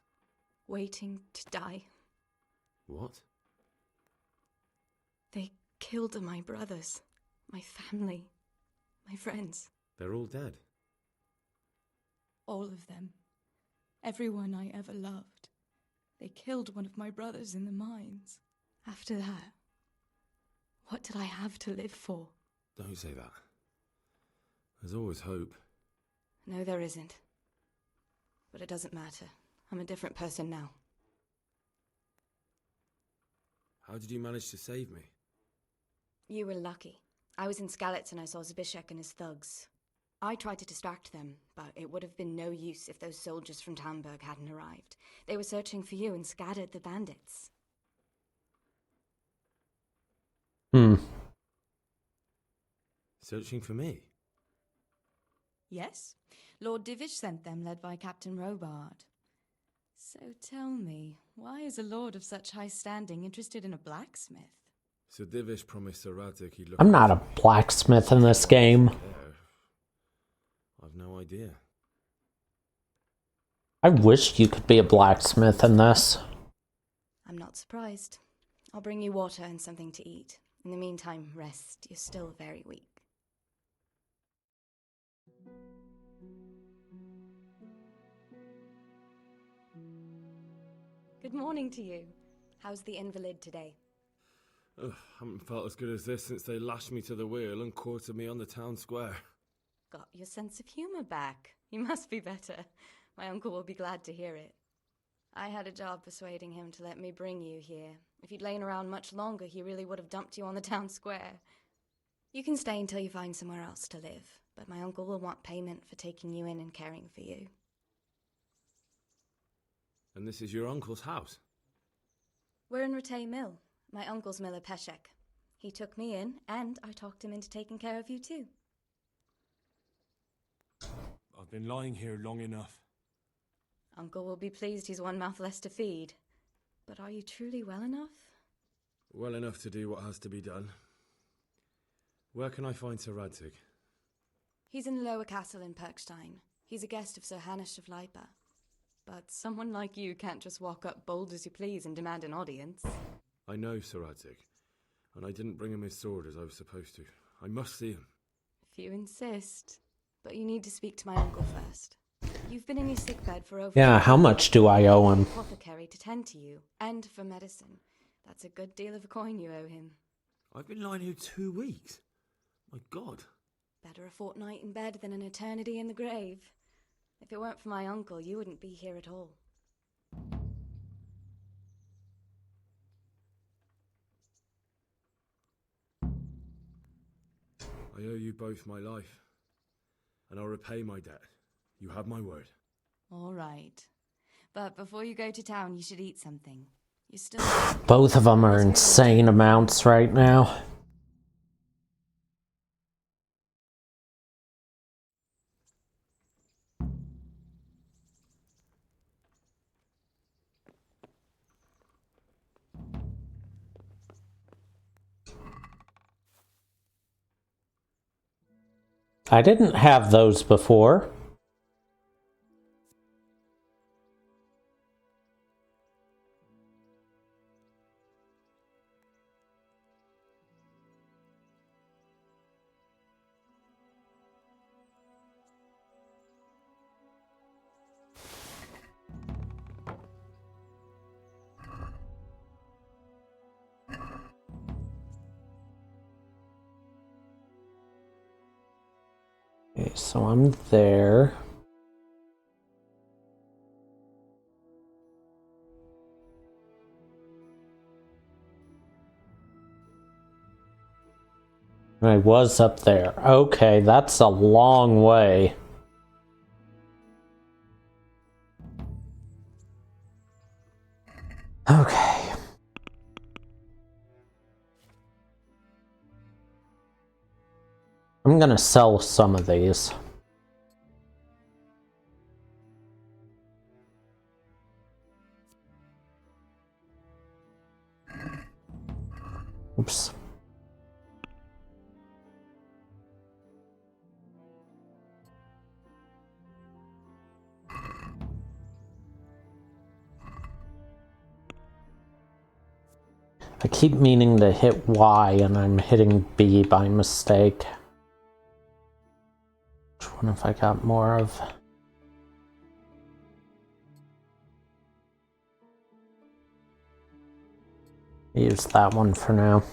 Waiting to die. What? They killed my brothers, my family, my friends. They're all dead. All of them. Everyone I ever loved. They killed one of my brothers in the mines. After that, what did I have to live for? Don't say that. There's always hope. No, there isn't. But it doesn't matter. I'm a different person now. How did you manage to save me? You were lucky. I was in Skalitz and I saw Zbyszek and his thugs. I tried to distract them, but it would have been no use if those soldiers from Talmberg hadn't arrived. They were searching for you and scattered the bandits. Searching for me? Yes. Lord Divish sent them, led by Captain Robard. So tell me, why is a lord of such high standing interested in a blacksmith? Sir Divish promised Sir Radzig he'd look... I'm not a blacksmith in this game. I've no idea. I wish you could be a blacksmith in this. I'm not surprised. I'll bring you water and something to eat. In the meantime, rest. You're still very weak. Good morning to you. How's the invalid today? Ugh, haven't felt as good as this since they lashed me to the wheel and quartered me on the town square. Got your sense of humor back. You must be better. My uncle will be glad to hear it. I had a job persuading him to let me bring you here. If you'd lain around much longer, he really would have dumped you on the town square. You can stay until you find somewhere else to live, but my uncle will want payment for taking you in and caring for you. And this is your uncle's house? We're in Rattay Mill, my uncle's miller Peshek. He took me in, and I talked him into taking care of you too. I've been lying here long enough. Uncle will be pleased he's one mouth less to feed. But are you truly well enough? Well enough to do what has to be done. Where can I find Sir Radzig? He's in the lower castle in Perkstein. He's a guest of Sir Hanush of Leipa. But someone like you can't just walk up bold as you please and demand an audience. I know Sir Radzig, and I didn't bring him his sword as I was supposed to. I must see him. If you insist. But you need to speak to my uncle first. You've been in your sickbed for over... Yeah, how much do I owe him? ...apothecary to tend to you, and for medicine. That's a good deal of a coin you owe him. I've been lying here 2 weeks. My God. Better a fortnight in bed than an eternity in the grave. If it weren't for my uncle, you wouldn't be here at all. I owe you both my life, and I'll repay my debt. You have my word. All right. But before you go to town, you should eat something. You're still... Both of them are insane amounts right now. I didn't have those before. so I'm there. I was up there. Okay, that's a long way. Okay. I'm gonna sell some of these. Oops. I keep meaning to hit Y and I'm hitting B by mistake. Which one have I got more of? Use that one for now.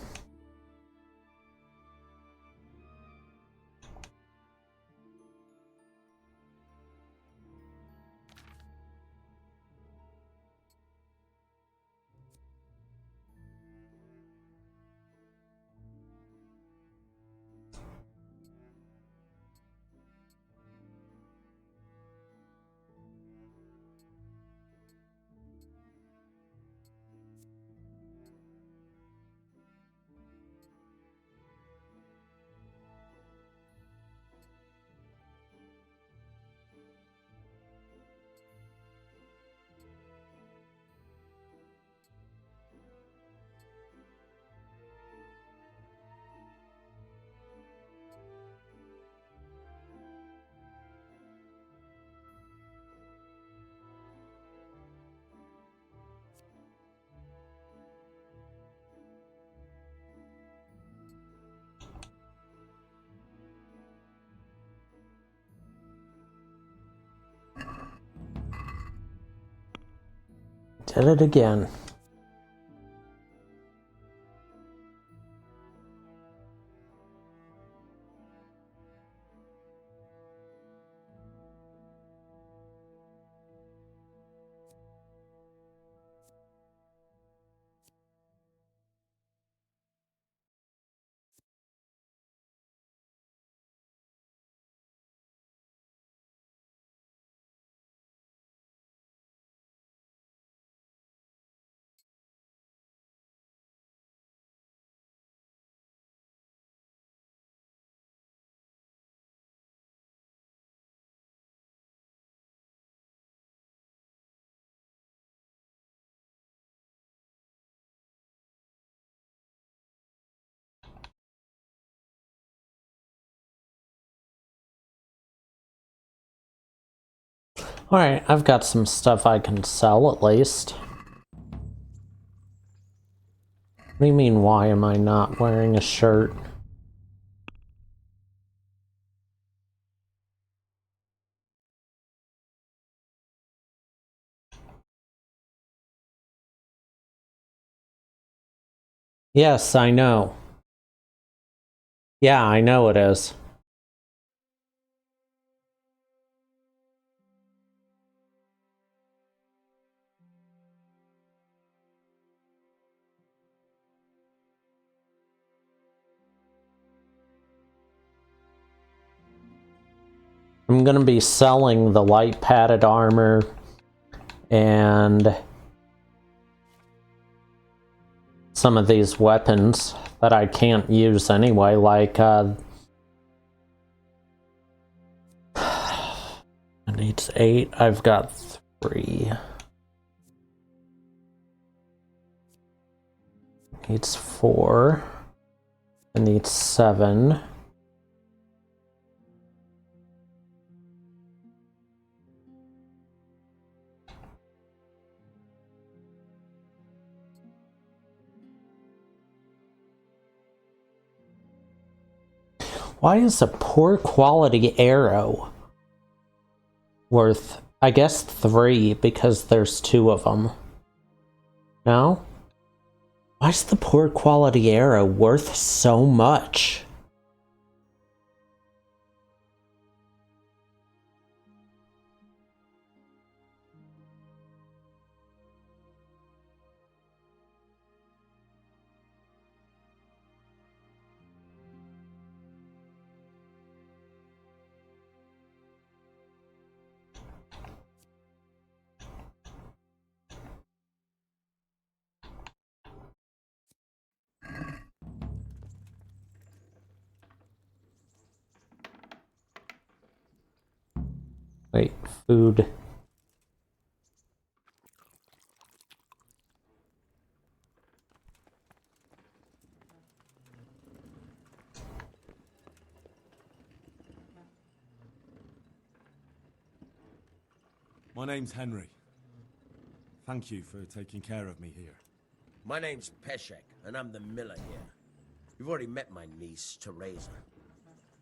Did it again. Alright, I've got some stuff I can sell at least. What do you mean, why am I not wearing a shirt? Yes, I know. Yeah, I know it is. I'm gonna be selling the light padded armor and some of these weapons that I can't use anyway, like it needs 8, I've got 3. It needs 4. It needs 7. Why is a poor quality arrow worth, I guess, 3 because there's 2 of them? No? Why is the poor quality arrow worth so much? Wait, food. My name's Henry. Thank you for taking care of me here. My name's Peshek, and I'm the miller here. You've already met my niece, Teresa.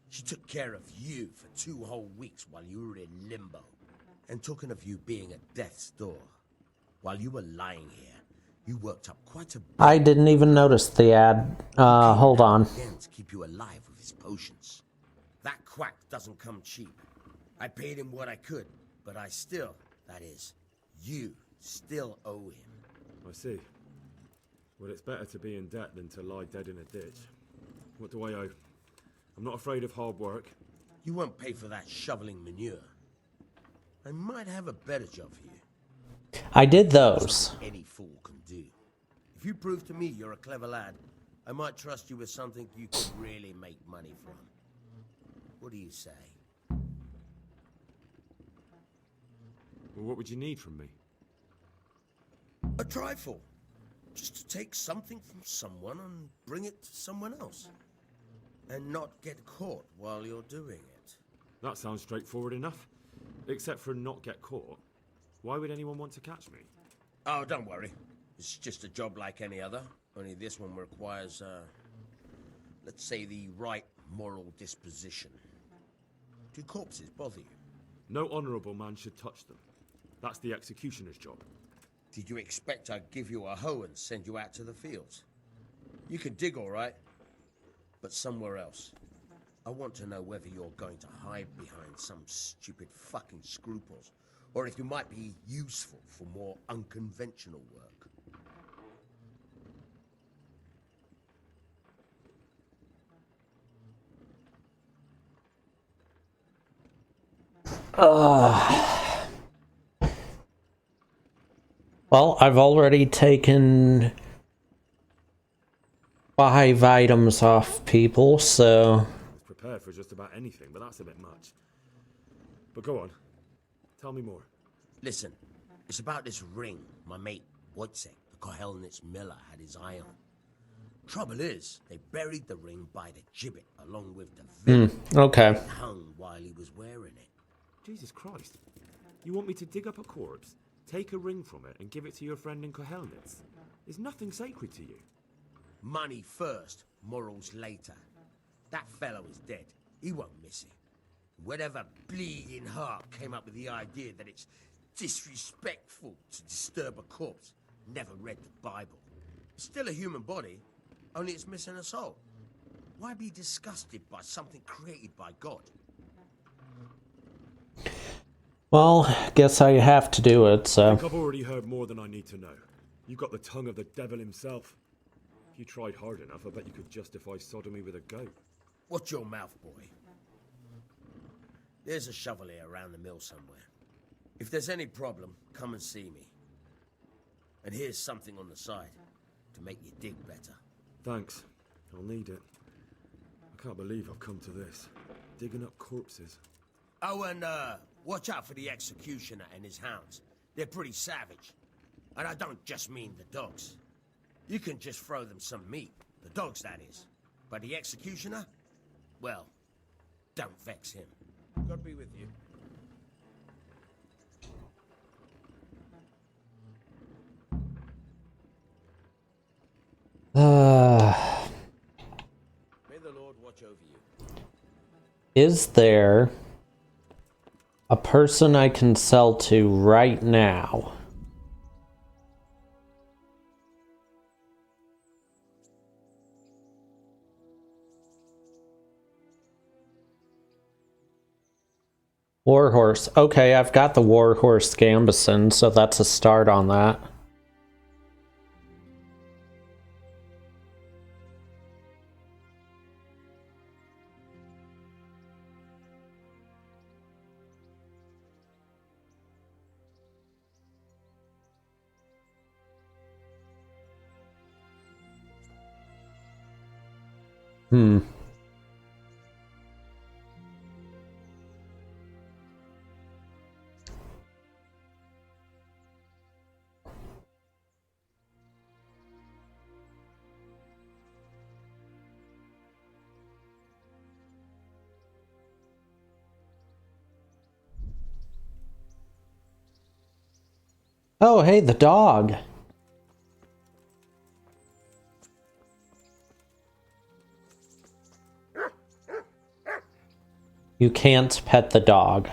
She took care of you for 2 whole weeks while you were in limbo. And talking of you being at death's door, while you were lying here, you worked up quite a bit. I didn't even notice the ad. Hold on. Again to keep you alive with his potions. That quack doesn't come cheap. I paid him what I could, but I still, that is, you still owe him. I see. Well, it's better to be in debt than to lie dead in a ditch. What do I owe? I'm not afraid of hard work. You won't pay for that shoveling manure. I might have a better job for you. I did those. Something any fool can do. If you prove to me you're a clever lad, I might trust you with something you could really make money from. What do you say? Well, what would you need from me? A trifle. Just to take something from someone and bring it to someone else. And not get caught while you're doing it. That sounds straightforward enough. Except for not get caught. Why would anyone want to catch me? Oh, don't worry. It's just a job like any other. Only this one requires, let's say, the right moral disposition. Do corpses bother you? No honourable man should touch them. That's the executioner's job. Did you expect I'd give you a hoe and send you out to the fields? You can dig all right, but somewhere else. I want to know whether you're going to hide behind some stupid fucking scruples, or if you might be useful for more unconventional work. Well, I've already taken 5 items off people, so... Prepared for just about anything, but that's a bit much. But go on. Tell me more. Listen, it's about this ring my mate Wojciech, the Kohelnitz miller, had his eye on. Trouble is, they buried the ring by the gibbet along with the villain. Okay. It hung while he was wearing it. Jesus Christ. You want me to dig up a corpse, take a ring from it, and give it to your friend in Kohelnitz? Is nothing sacred to you? Money first, morals later. That fellow is dead. He won't miss it. Whatever bleeding heart came up with the idea that it's disrespectful to disturb a corpse never read the Bible. It's still a human body, only it's missing a soul. Why be disgusted by something created by God? Well, guess I have to do it, I so... think I've already heard more than I need to know. You've got the tongue of the devil himself. If you tried hard enough, I bet you could justify sodomy with a goat. Watch your mouth, boy. There's a shovel here around the mill somewhere. If there's any problem, come and see me. And here's something on the side to make you dig better. Thanks. I'll need it. I can't believe I've come to this. Digging up corpses. Oh, and watch out for the executioner and his hounds. They're pretty savage. And I don't just mean the dogs. You can just throw them some meat. The dogs, that is. But the executioner? Well, don't vex him. God be with you. May the Lord watch over you. Is there a person I can sell to right now? Warhorse. Okay, I've got the Warhorse Gambison, so that's a start on that. Hmm. Oh, hey, the dog. You can't pet the dog.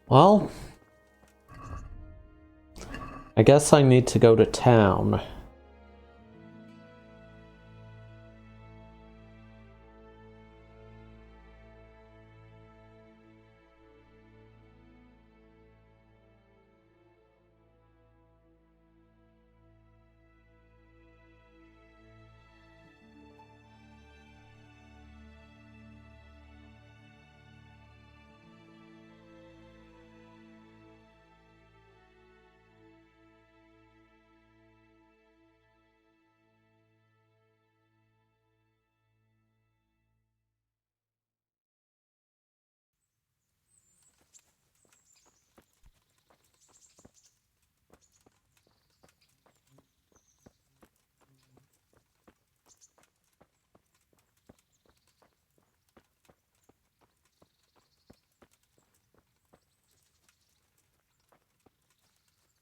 Well, I guess I need to go to town.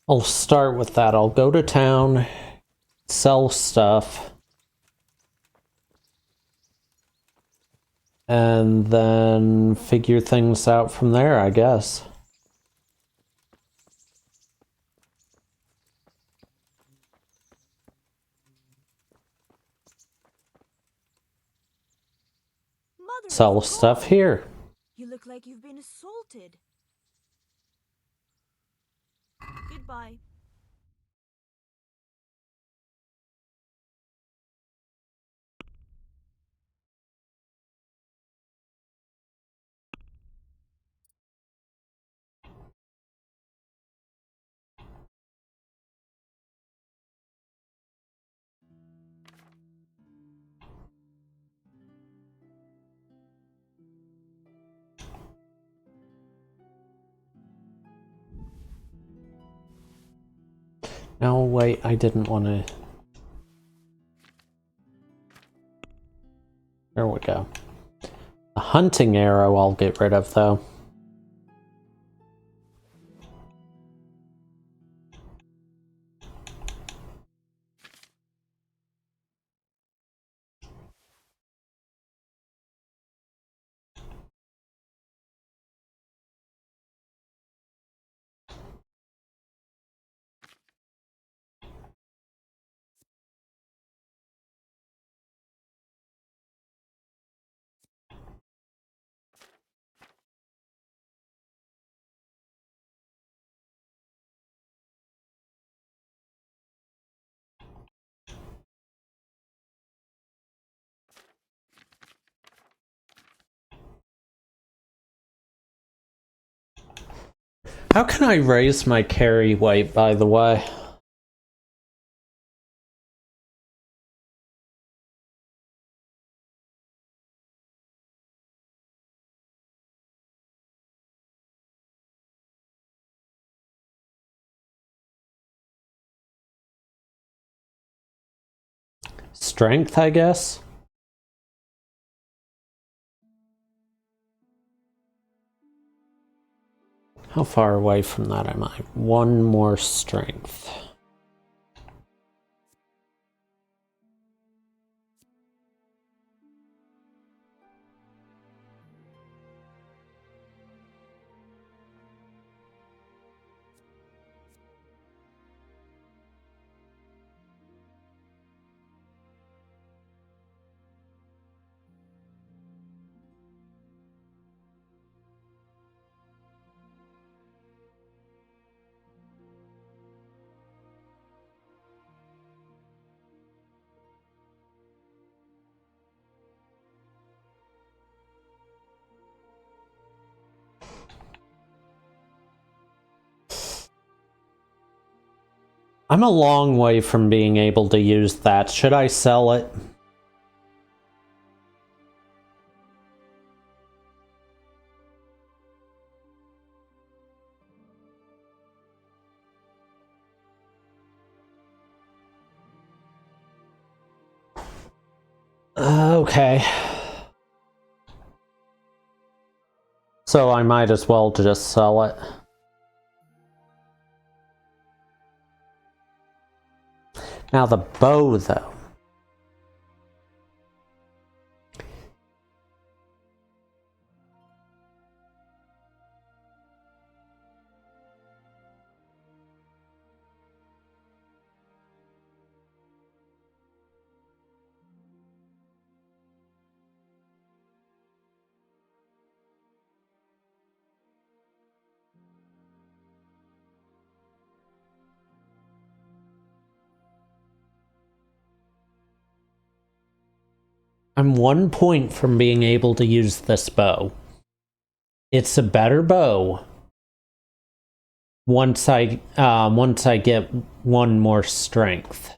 I'll start with that. I'll go to town, sell stuff, and then figure things out from there, I guess. Mother Sell of stuff God, here. you look like you've been assaulted. Goodbye. No, wait, I didn't want to... There we go. A hunting arrow I'll get rid of, though. How can I raise my carry weight, by the way? Strength, I guess? How far away from that am I? One more strength. I'm a long way from being able to use that. Should I sell it? Okay. So I might as well just sell it. Now the bow, though. I'm 1 point from being able to use this bow. It's a better bow once I get 1 more strength.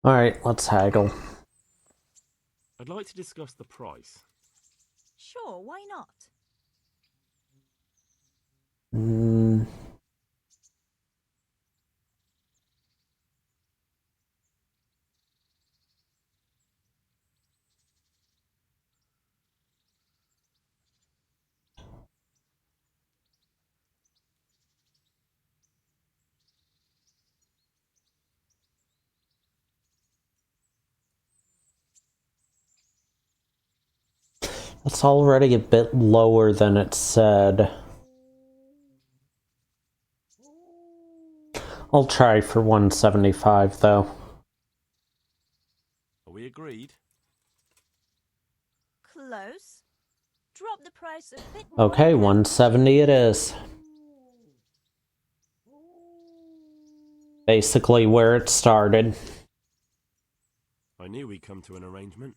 Alright, let's haggle. I'd like to discuss the price. Sure, why not? It's already a bit lower than it said. I'll try for 175 though. Are we agreed? Close. Drop the price a bit more. Okay, 170 it is. Basically where it started. I knew we'd come to an arrangement.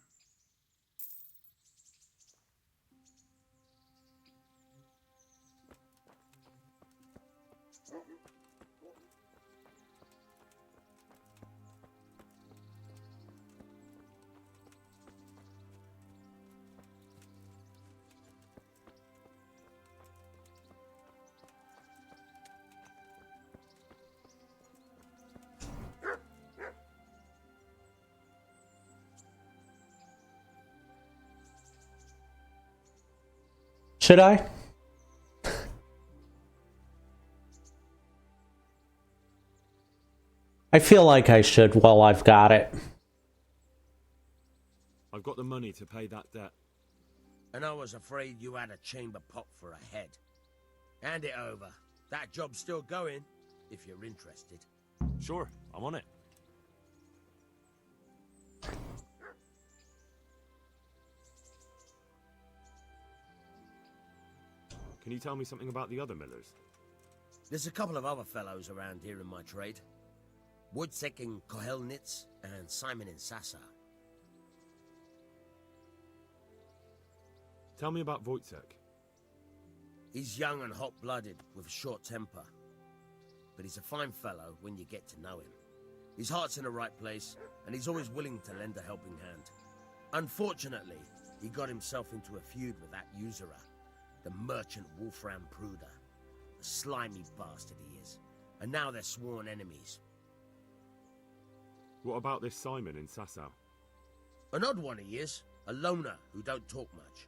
Should I? I feel like I should while I've got it. I've got the money to pay that debt. And I was afraid you had a chamber pot for a head. Hand it over. That job's still going, if you're interested. Sure, I'm on it. Can you tell me something about the other millers? There's a couple of other fellows around here in my trade. Wojciech in Kohelnitz and Simon in Sassa. Tell me about Wojciech. He's young and hot-blooded, with a short temper. But he's a fine fellow when you get to know him. His heart's in the right place, and he's always willing to lend a helping hand. Unfortunately, he got himself into a feud with that usurer, the merchant Wolfram Pruder. A slimy bastard he is. And now they're sworn enemies. What about this Simon in Sasau? An odd one he is. A loner who don't talk much.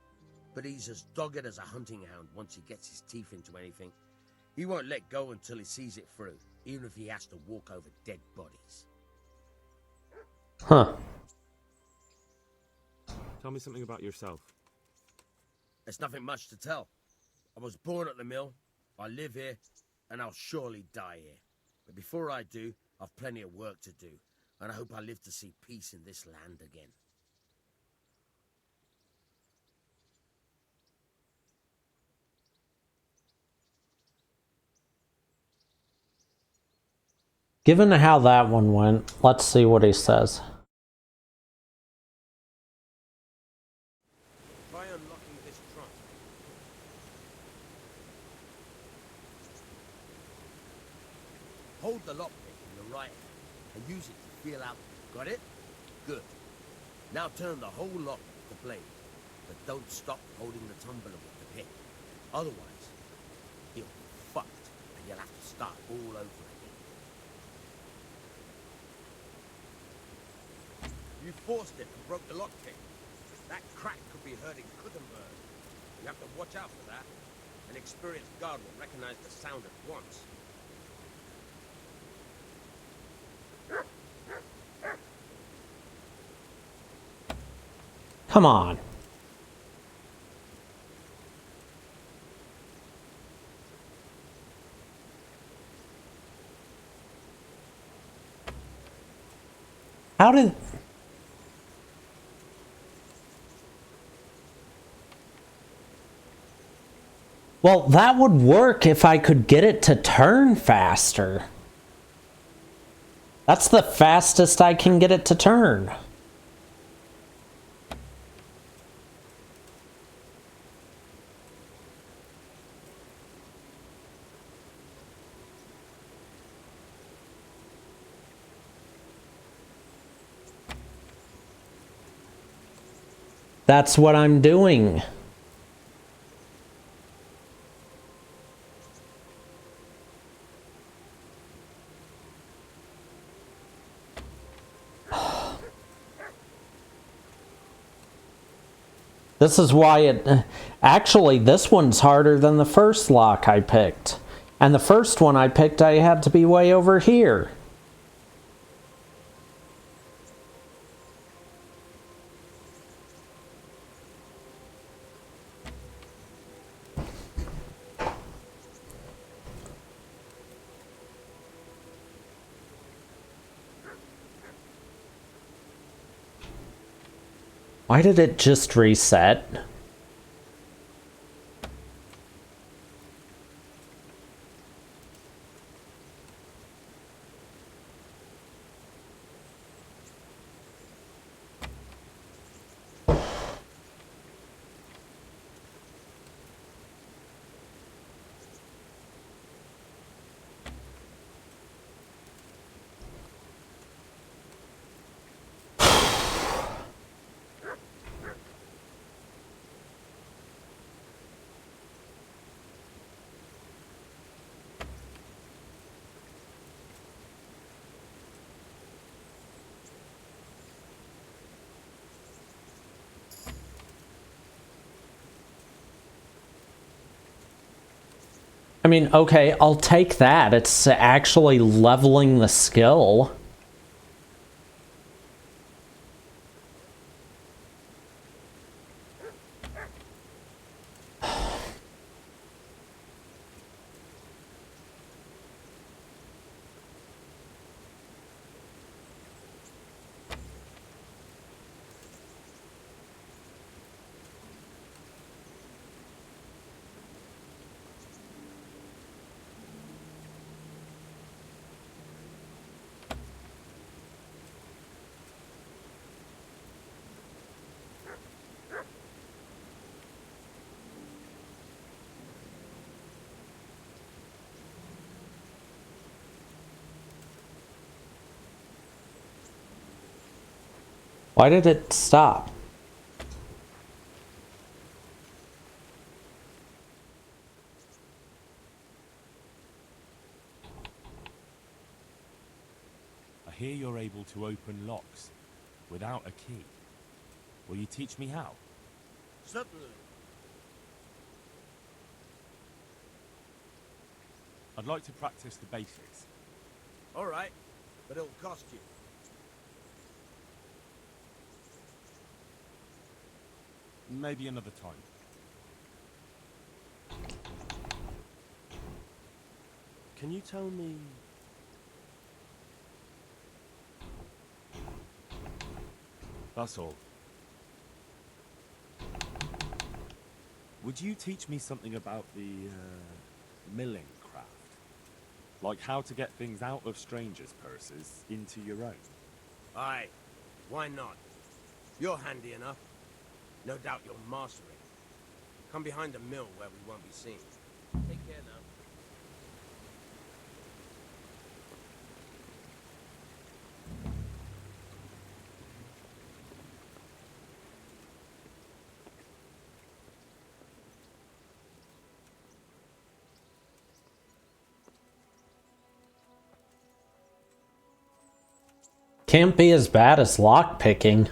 But he's as dogged as a hunting hound once he gets his teeth into anything. He won't let go until he sees it through, even if he has to walk over dead bodies. Huh. Tell me something about yourself. There's nothing much to tell. I was born at the mill, I live here, and I'll surely die here. But before I do, I've plenty of work to do, and I hope I live to see peace in this land again. Given how that one went, let's see what he says. Try unlocking this trunk. Hold the lockpick in your right hand and use it to feel out. Got it? Good. Now turn the whole lock to blade, but don't stop holding the tumbler with the pick. Otherwise, it'll be fucked and you'll have to start all over again. You forced it and broke the lockpick. That crack could be hurting Kuttenberg. You have to watch out for that. An experienced guard will recognize the sound at once. Come on. How did... Well, that would work if I could get it to turn faster. That's the fastest I can get it to turn. That's what I'm doing. This is why it... Actually, this one's harder than the first lock I picked. And the first one I picked, I had to be way over here. Why did it just reset? I mean, okay, I'll take that. It's actually leveling the skill. Why did it stop? I hear you're able to open locks without a key. Will you teach me how? Certainly. I'd like to practice the basics. All right, but it'll cost you. Maybe another time. Can you tell me... That's all. Would you teach me something about the, milling craft? Like how to get things out of strangers' purses into your own? Aye, why not? You're handy enough. No doubt you'll master it. Come behind the mill where we won't be seen. Take care now. Can't be as bad as lockpicking.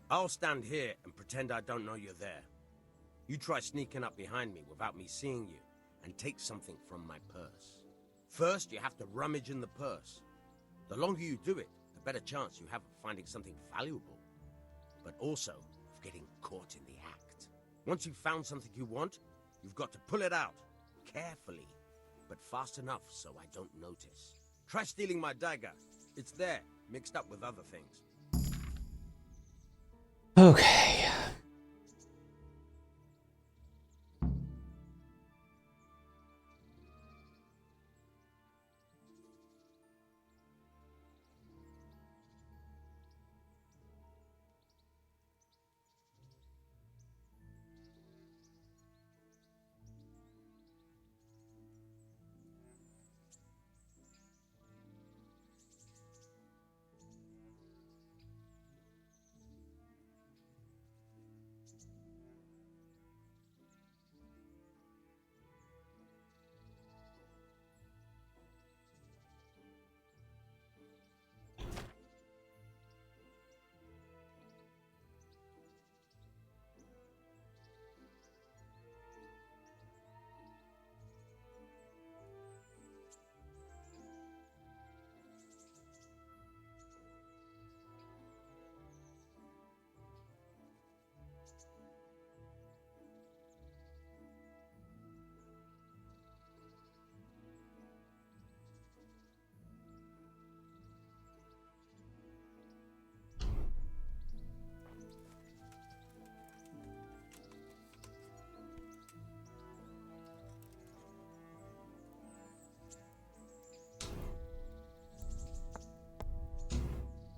I'll stand here and pretend I don't know you're there. You try sneaking up behind me without me seeing you, and take something from my purse. First, you have to rummage in the purse. The longer you do it, the better chance you have of finding something valuable, but also of getting caught in the act. Once you've found something you want, you've got to pull it out, carefully, but fast enough so I don't notice. Try stealing my dagger. It's there, mixed up with other things. Okay.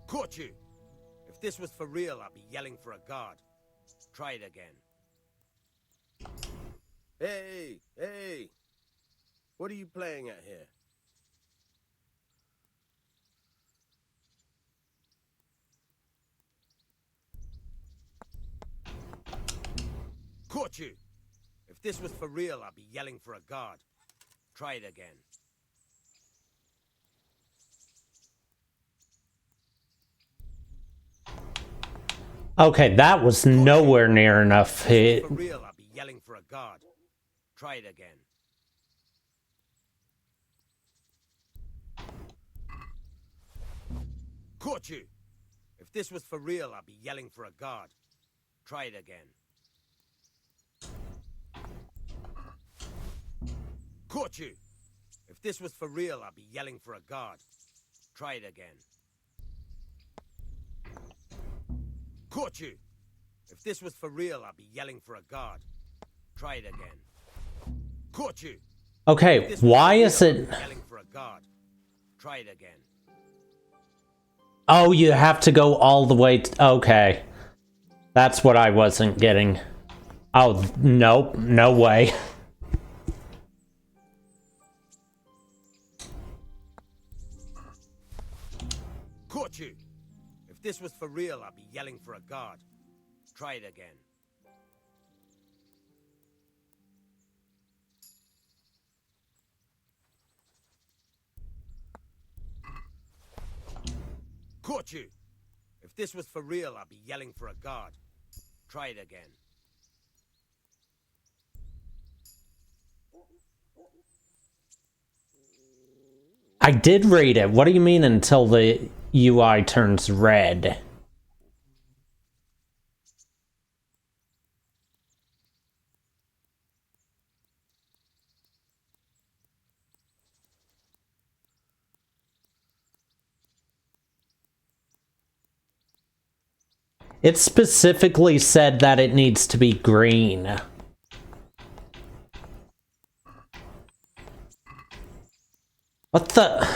Caught you! If this was for real, I'd be yelling for a guard. Try it again. Hey, hey! What are you playing at here? Caught you! If this was for real, I'd be yelling for a guard. Try it again. Okay, that was nowhere near enough hit. For real, I'll be yelling for a guard. Try it again. Caught you! If this was for real, I'll be yelling for a guard. Try it again. Caught you! If this was for real, I'll be yelling for a guard. Try it again. Caught you! If this was for real, I'd be yelling for a guard. Try it again. Caught you! Okay, why is it... Yelling for a guard. Try it again. Oh, you have to go all the way... Okay. That's what I wasn't getting. Oh, nope, no way. Caught you! If this was for real, I'd be yelling for a guard. Try it again. Caught you! If this was for real, I'd be yelling for a guard. Try it again. I did read it. What do you mean until the UI turns red? It specifically said that it needs to be green. What the?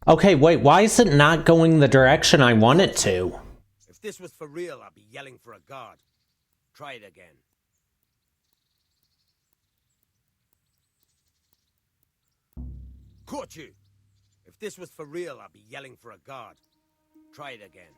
Okay, wait, why is it not going the direction I want it to? If this was for real, I'd be yelling for a guard. Try it again. Caught you! If this was for real, I'd be yelling for a guard. Try it again.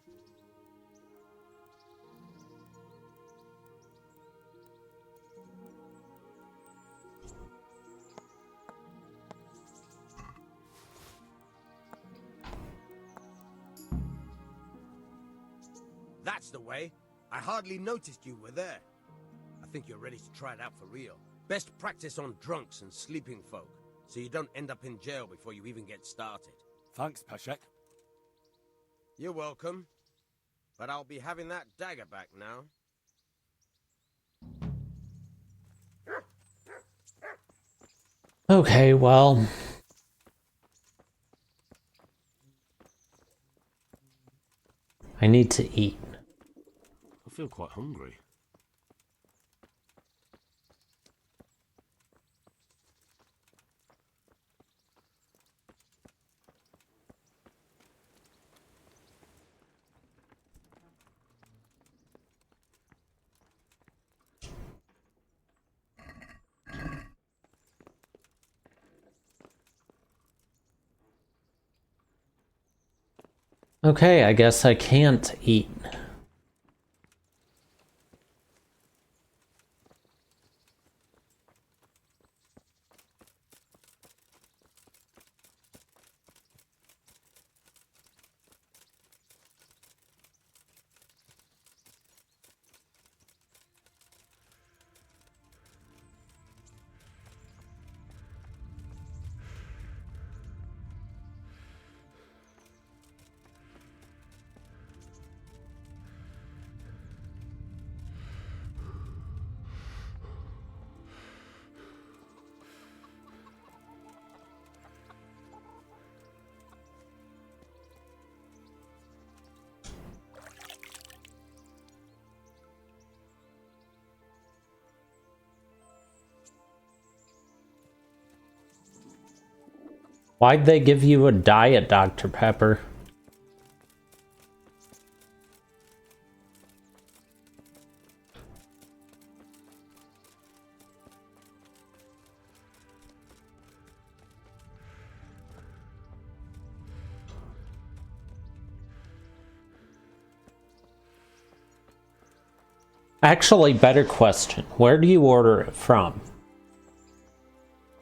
That's the way. I hardly noticed you were there. I think you're ready to try it out for real. Best practice on drunks and sleeping folk, so you don't end up in jail before you even get started. Thanks, Peshek. You're welcome. But I'll be having that dagger back now. Okay, well... I need to eat. I feel quite hungry. Okay, I guess I can't eat. Why'd they give you a diet, Dr. Pepper? Actually, better question. Where do you order it from?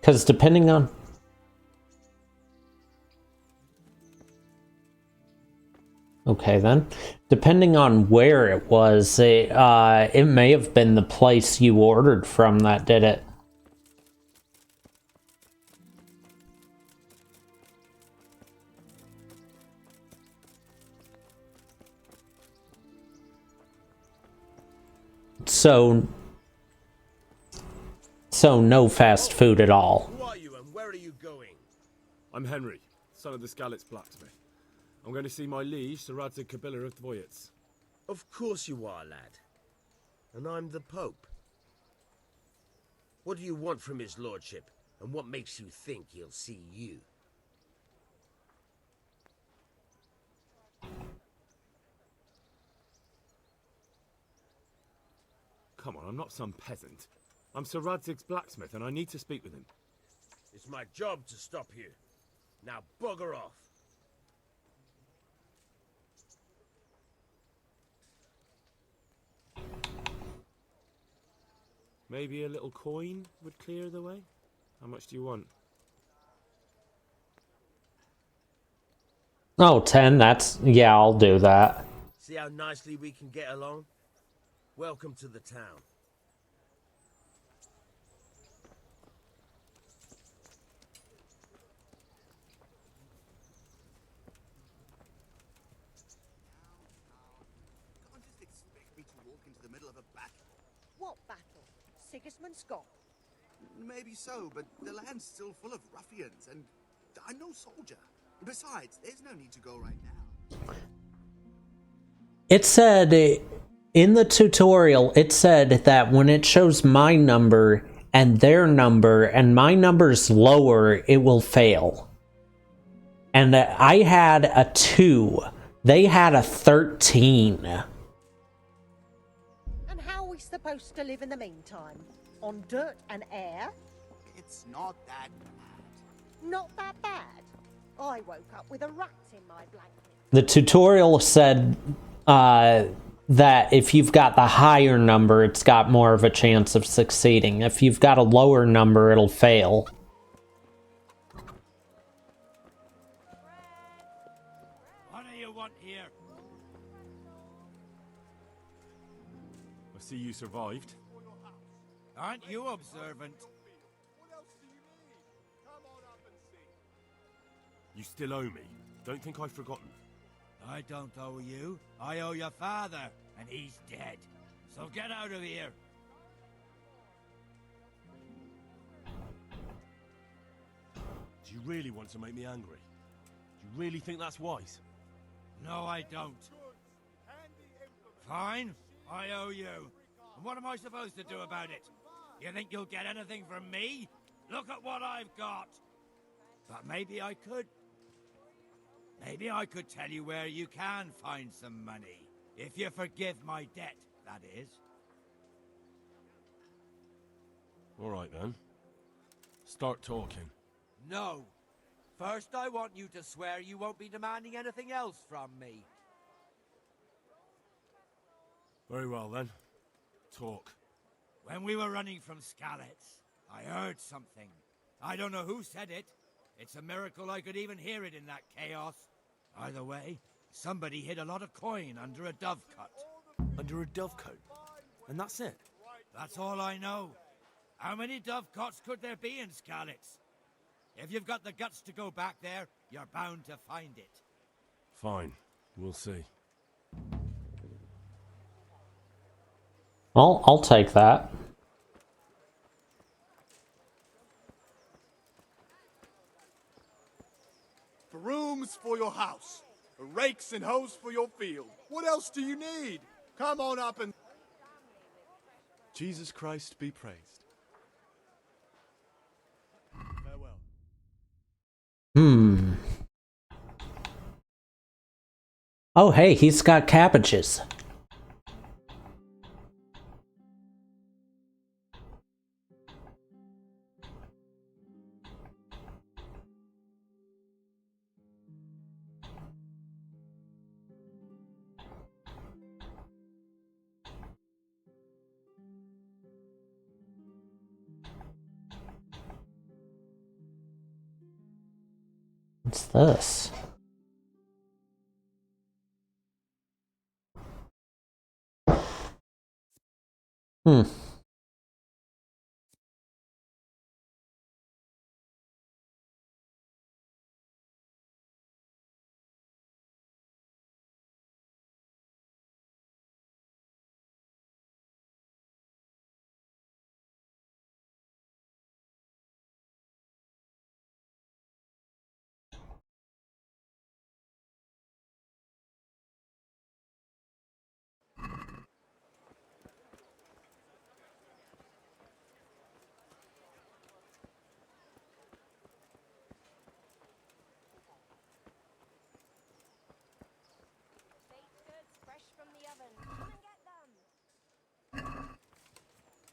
Because depending on... Okay, then. Depending on where it was, it may have been the place you ordered from that did it. So no fast food at all. Who are you and where are you going? I'm Henry, son of the Skalitz blacksmith. I'm going to see my liege, Sir Radzig Kobyla of Dvoyets. Of course you are, lad. And I'm the Pope. What do you want from his lordship? And what makes you think he'll see you? Come on, I'm not some peasant. I'm Sir Radzig's blacksmith, and I need to speak with him. It's my job to stop you. Now bugger off. Maybe a little coin would clear the way? How much do you want? Oh, 10, that's... Yeah, I'll do that. See how nicely we can get along? Welcome to the town. Can't just expect me to walk into the middle of a battle. What battle? Sigismund Scott? Maybe so, but the land's still full of ruffians, and I'm no soldier. Besides, there's no need to go right now. It said, in the tutorial, it said that when it shows my number and their number, and my number's lower, it will fail. And I had a 2. They had a 13. And how are we supposed to live in the meantime? On dirt and air? It's not that bad. Not that bad. I woke up with a rat in my blanket. The tutorial said that if you've got the higher number, it's got more of a chance of succeeding. If you've got a lower number, it'll fail. What do you want here? I see you survived. Aren't you observant? You still owe me. Don't think I've forgotten. I don't owe you. I owe your father, and he's dead. So get out of here. Do you really want to make me angry? Do you really think that's wise? No, I don't. Fine, I owe you. And what am I supposed to do about it? You think you'll get anything from me? Look at what I've got. But maybe I could. Maybe I could tell you where you can find some money. If you forgive my debt, that is. All right then. Start talking. No. First, I want you to swear you won't be demanding anything else from me. Very well then. Talk. When we were running from Skalitz, I heard something. I don't know who said it. It's a miracle I could even hear it in that chaos. Either way, somebody hid a lot of coin under a dovecote. Under a dovecote? And that's it? That's all I know. How many dovecotes could there be in Skalitz? If you've got the guts to go back there, you're bound to find it. Fine. We'll see. Well, I'll take that. Brooms for your house, rakes and hoes for your field. What else do you need? Come on up and... Jesus Christ be praised. Farewell. Oh, hey, he's got cabbages. What's this?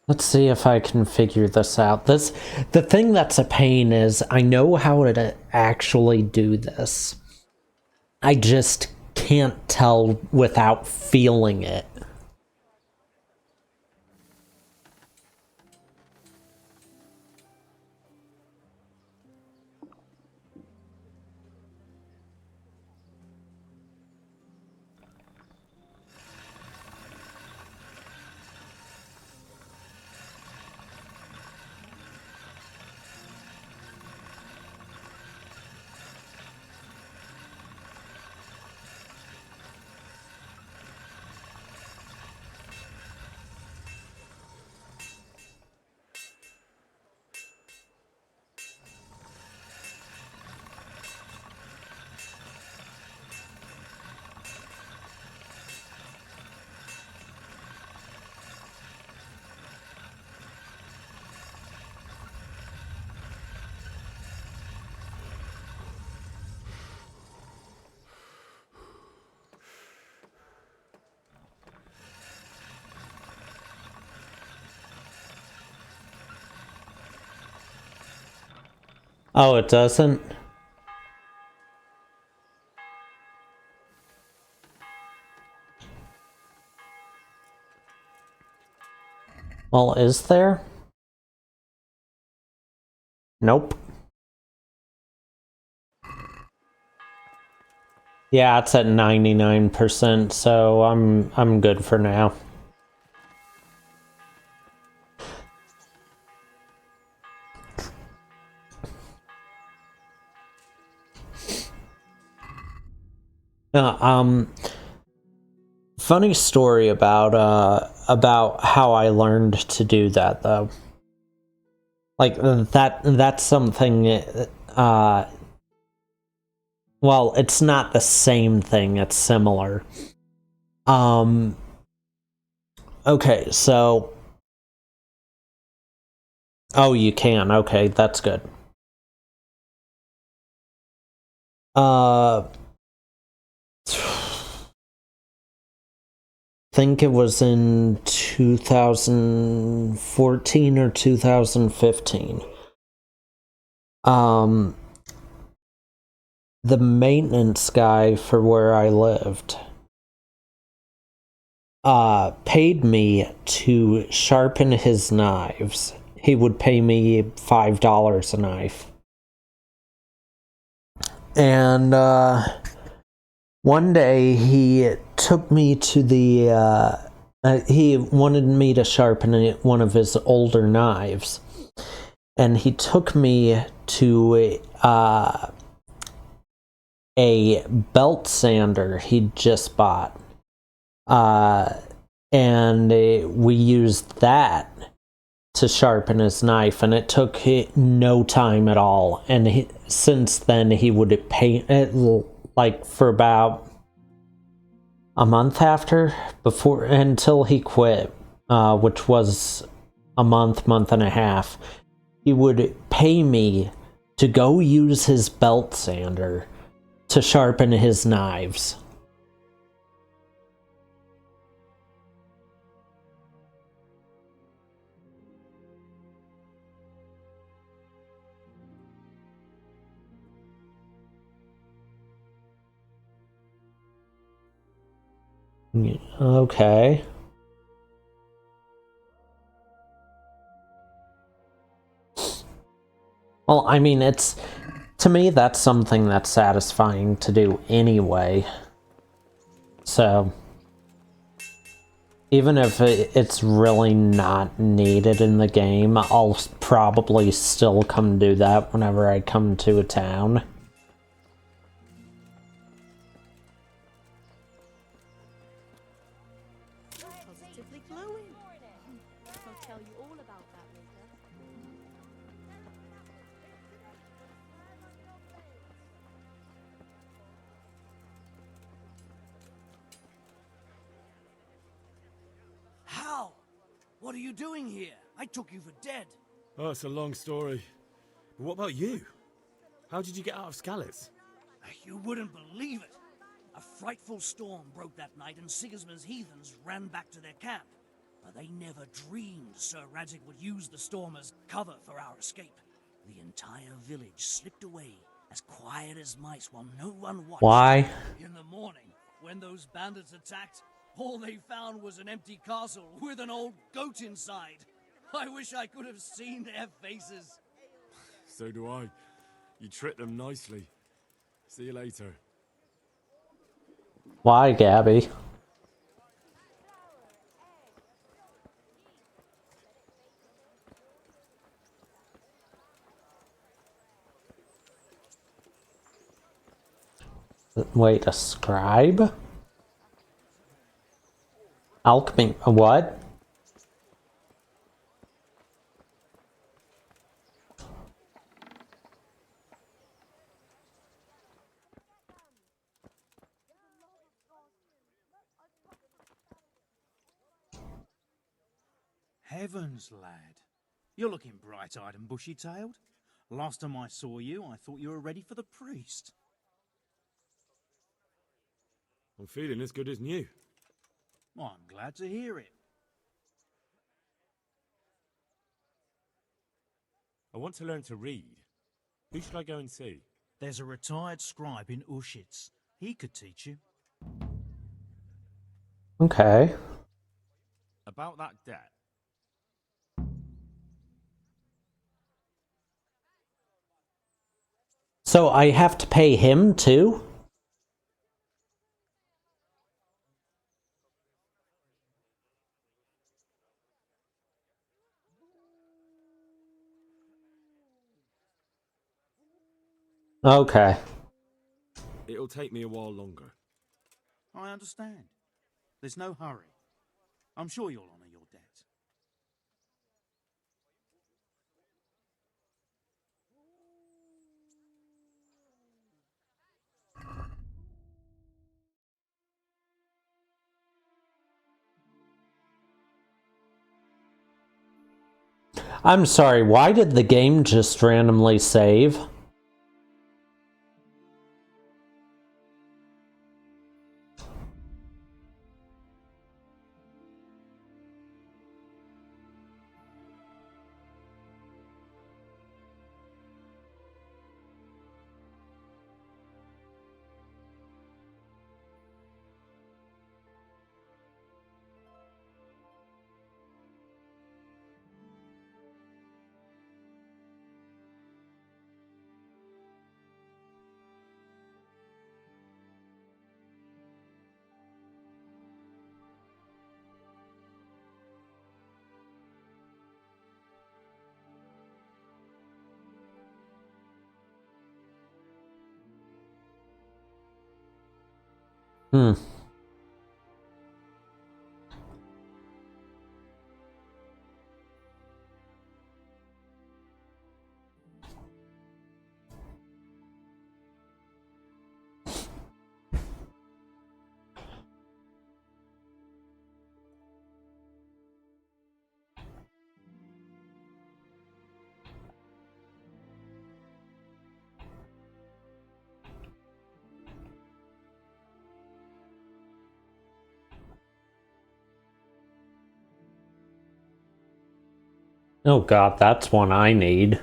Let's see if I can figure this out. The thing that's a pain is I know how to actually do this. I just can't tell without feeling it. Oh, it doesn't? Well, is there? Nope. Yeah, it's at 99%, so I'm good for now. Funny story about how I learned to do that though. Like that's something well, it's not the same thing, it's similar. Okay, so oh, you can. Okay, that's good. Think it was in 2014 or 2015. The maintenance guy for where I lived paid me to sharpen his knives. He would pay me $5 a knife. And one day he took me to the he wanted me to sharpen one of his older knives, and he took me to a belt sander he'd just bought, and we used that to sharpen his knife, and it took no time at all. And since then he would pay it like for about a month until he quit, which was a month and a half. He would pay me to go use his belt sander to sharpen his knives. Okay. Well, I mean, to me, that's something that's satisfying to do anyway. So, even if it's really not needed in the game, I'll probably still come do that whenever I come to a town. Positively glowing. I'll tell you all about that later. How? What are you doing here? I took you for dead. Oh, it's a long story. But what about you? How did you get out of Skalitz? You wouldn't believe it. A frightful storm broke that night and Sigismund's heathens ran back to their camp. But they never dreamed Sir Radzig would use the storm as cover for our escape. The entire village slipped away as quiet as mice while no one watched. Why? In the morning, when those bandits attacked, all they found was an empty castle with an old goat inside. I wish I could have seen their faces. So do I. You tricked them nicely. See you later. Why, Gabby? Wait, a scribe? Alchemy, what? Heavens, lad. You're looking bright-eyed and bushy-tailed. Last time I saw you, I thought you were ready for the priest. I'm feeling as good as new. Well, I'm glad to hear it. I want to learn to read. Who should I go and see? There's a retired scribe in Ushitz. He could teach you. Okay. About that debt. So I have to pay him too? Okay. It'll take me a while longer. I understand. There's no hurry. I'm sure you'll honour your debt. I'm sorry, why did the game just randomly save? Hmm. Oh god, that's one I need.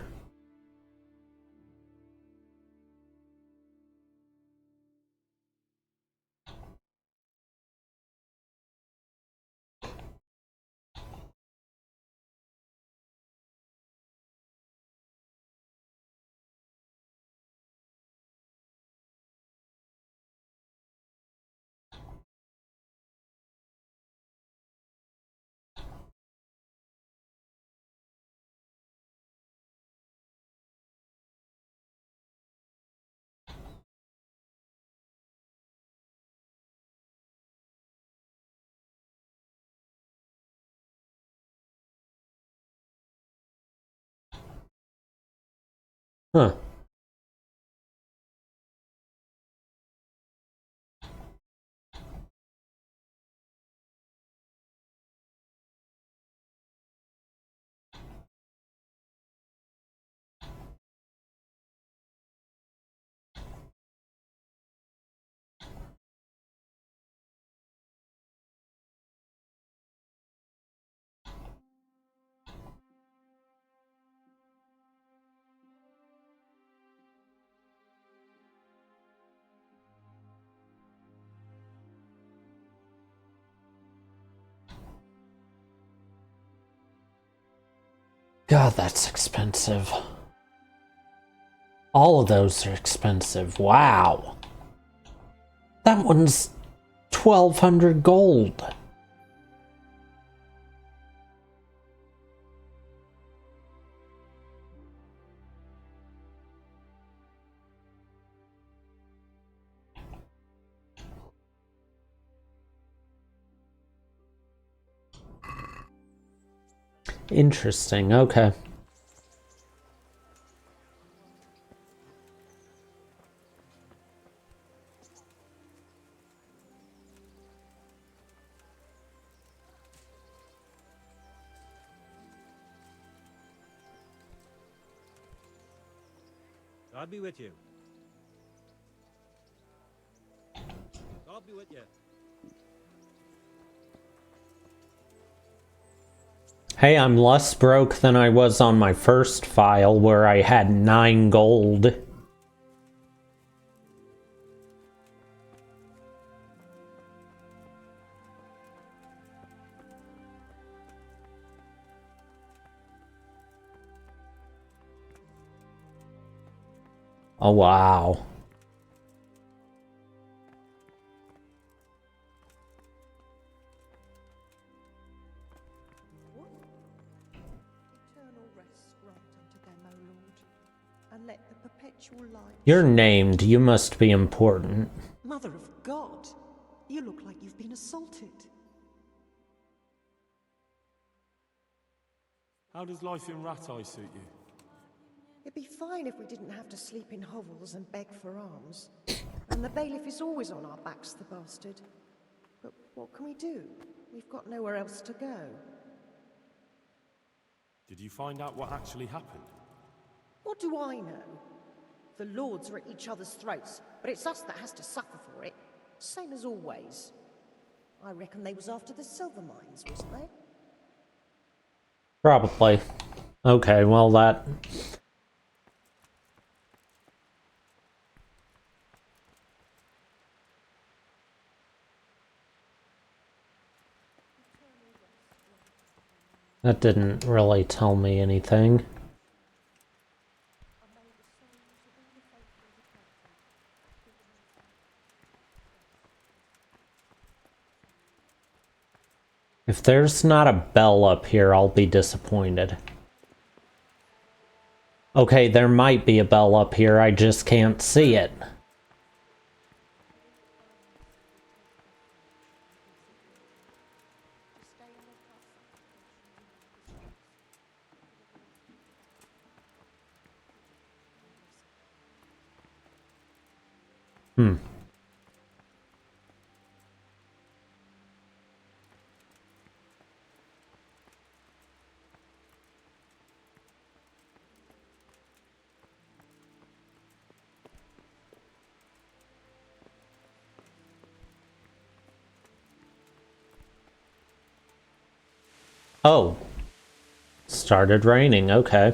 Huh. God, that's expensive. All of those are expensive. Wow. That one's 1,200 gold. Interesting, okay. God be with you. God be with you. Hey, I'm less broke than I was on my first file where I had 9 gold. Oh, wow. Eternal rest grant unto them, O Lord, and let the perpetual light. You're named. You must be important. Mother of God, you look like you've been assaulted. How does life in Rat Eye suit you? It'd be fine if we didn't have to sleep in hovels and beg for alms. And the bailiff is always on our backs, the bastard. But what can we do? We've got nowhere else to go. Did you find out what actually happened? What do I know? The lords are at each other's throats, but it's us that has to suffer for it. Same as always. I reckon they was after the silver mines, wasn't they? Probably. Okay, well that... That didn't really tell me anything. If there's not a bell up here, I'll be disappointed. Okay, there might be a bell up here, I just can't see it. Hmm. Oh. Started raining, okay.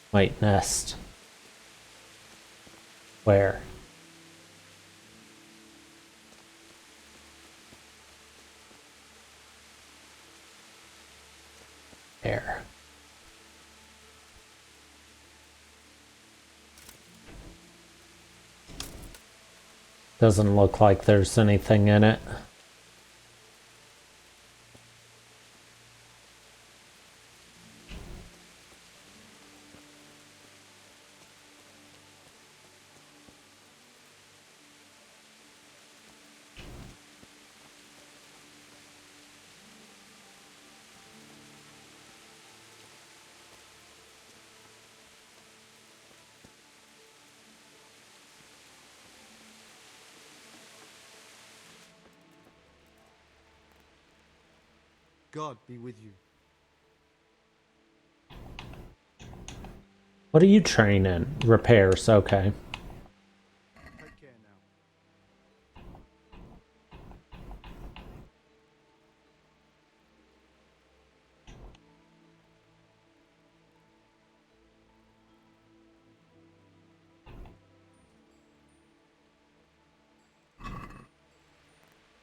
White nest. Where? There. Doesn't look like there's anything in it. God be with you. What are you training? Repairs, okay. Take care now.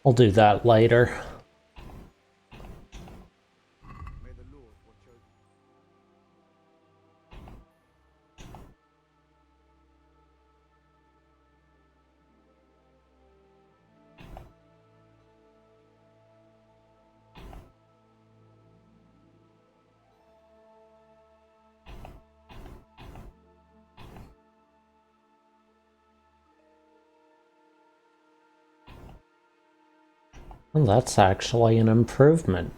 I'll do that later. May the Lord watch over you. Well, that's actually an improvement.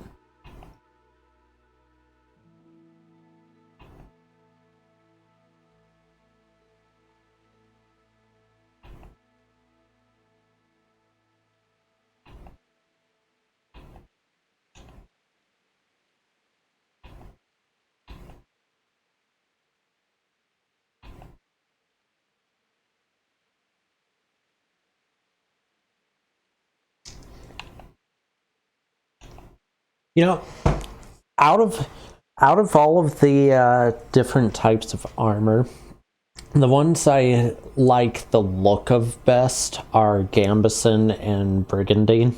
You know, out of all of the different types of armor, the ones I like the look of best are Gambeson and Brigandine.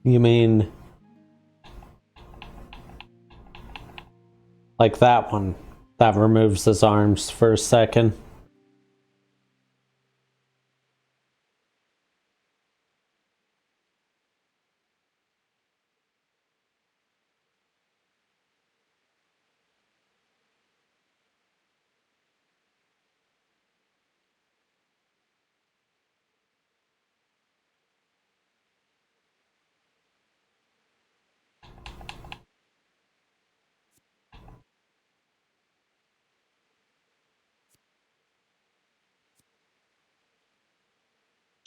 You mean like that one that removes his arms for a second?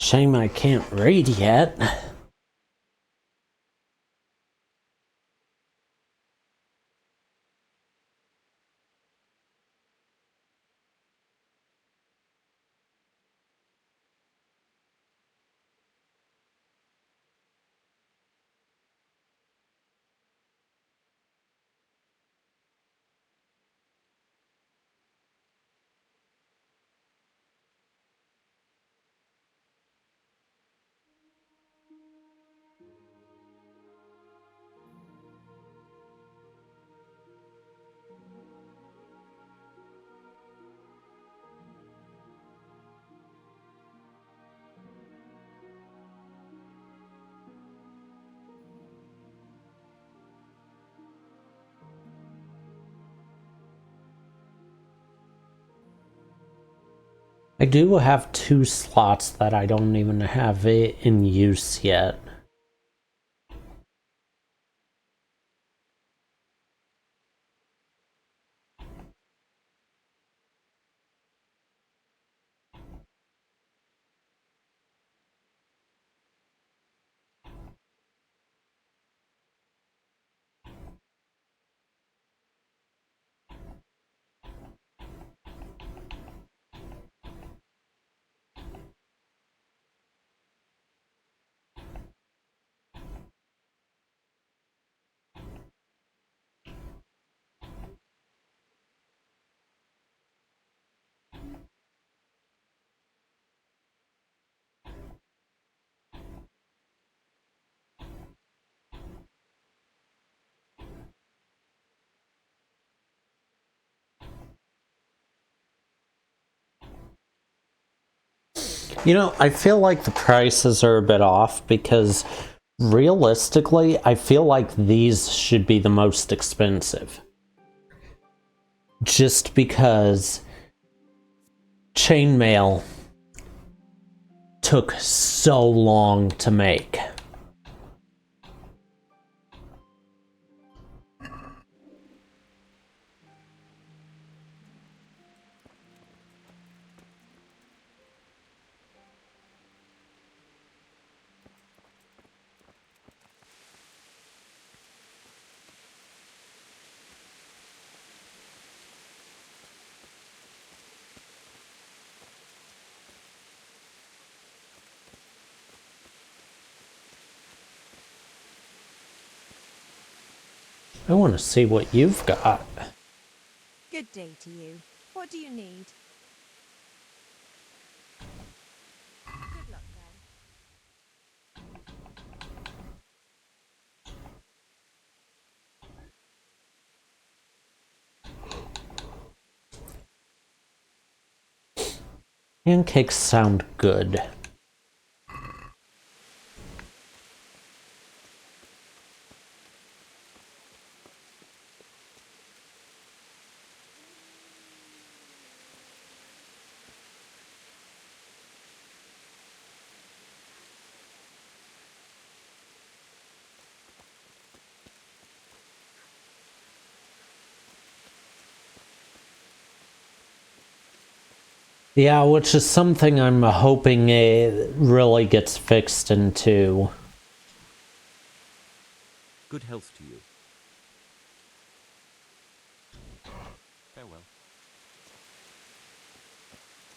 Shame I can't read yet. I do have 2 slots that I don't even have it in use yet. You know, I feel like the prices are a bit off because realistically, I feel like these should be the most expensive. Just because chainmail took so long to make. I want to see what you've got. Good day to you. What do you need? Good luck then. Pancakes sound good. Yeah, which is something I'm hoping it really gets fixed into. Good health to you. Farewell.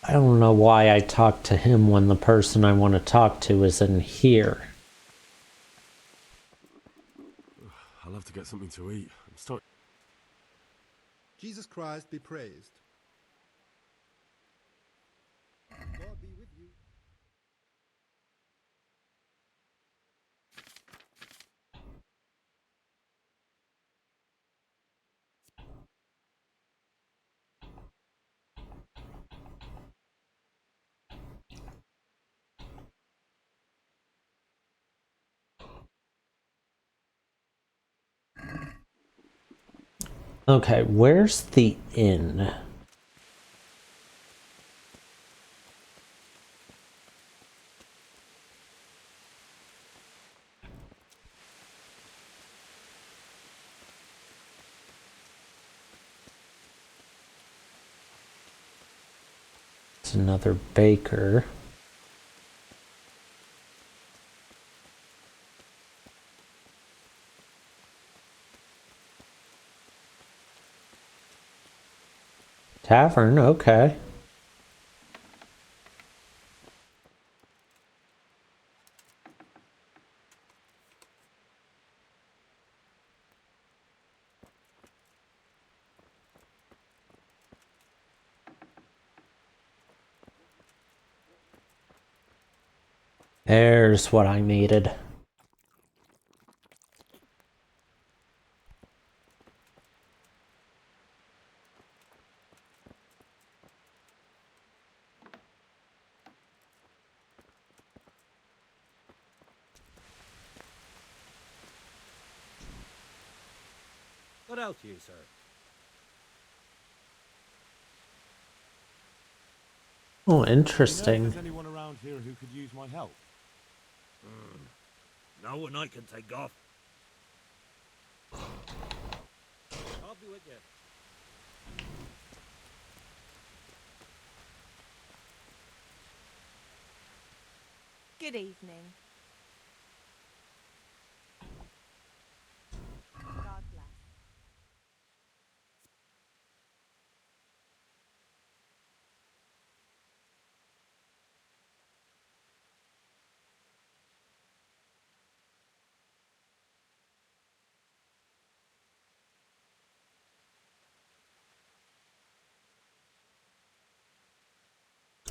I don't know why I talk to him when the person I want to talk to is in here. I'll have to get something to eat. I'm starting. Jesus Christ be praised. God be with you. Okay, where's the inn? It's another baker. Tavern, okay. There's what I needed. What else you, sir? Oh, Do you know if interesting. there's anyone around here who could use my help? No one I can take off. I'll be with you. Good evening. God bless.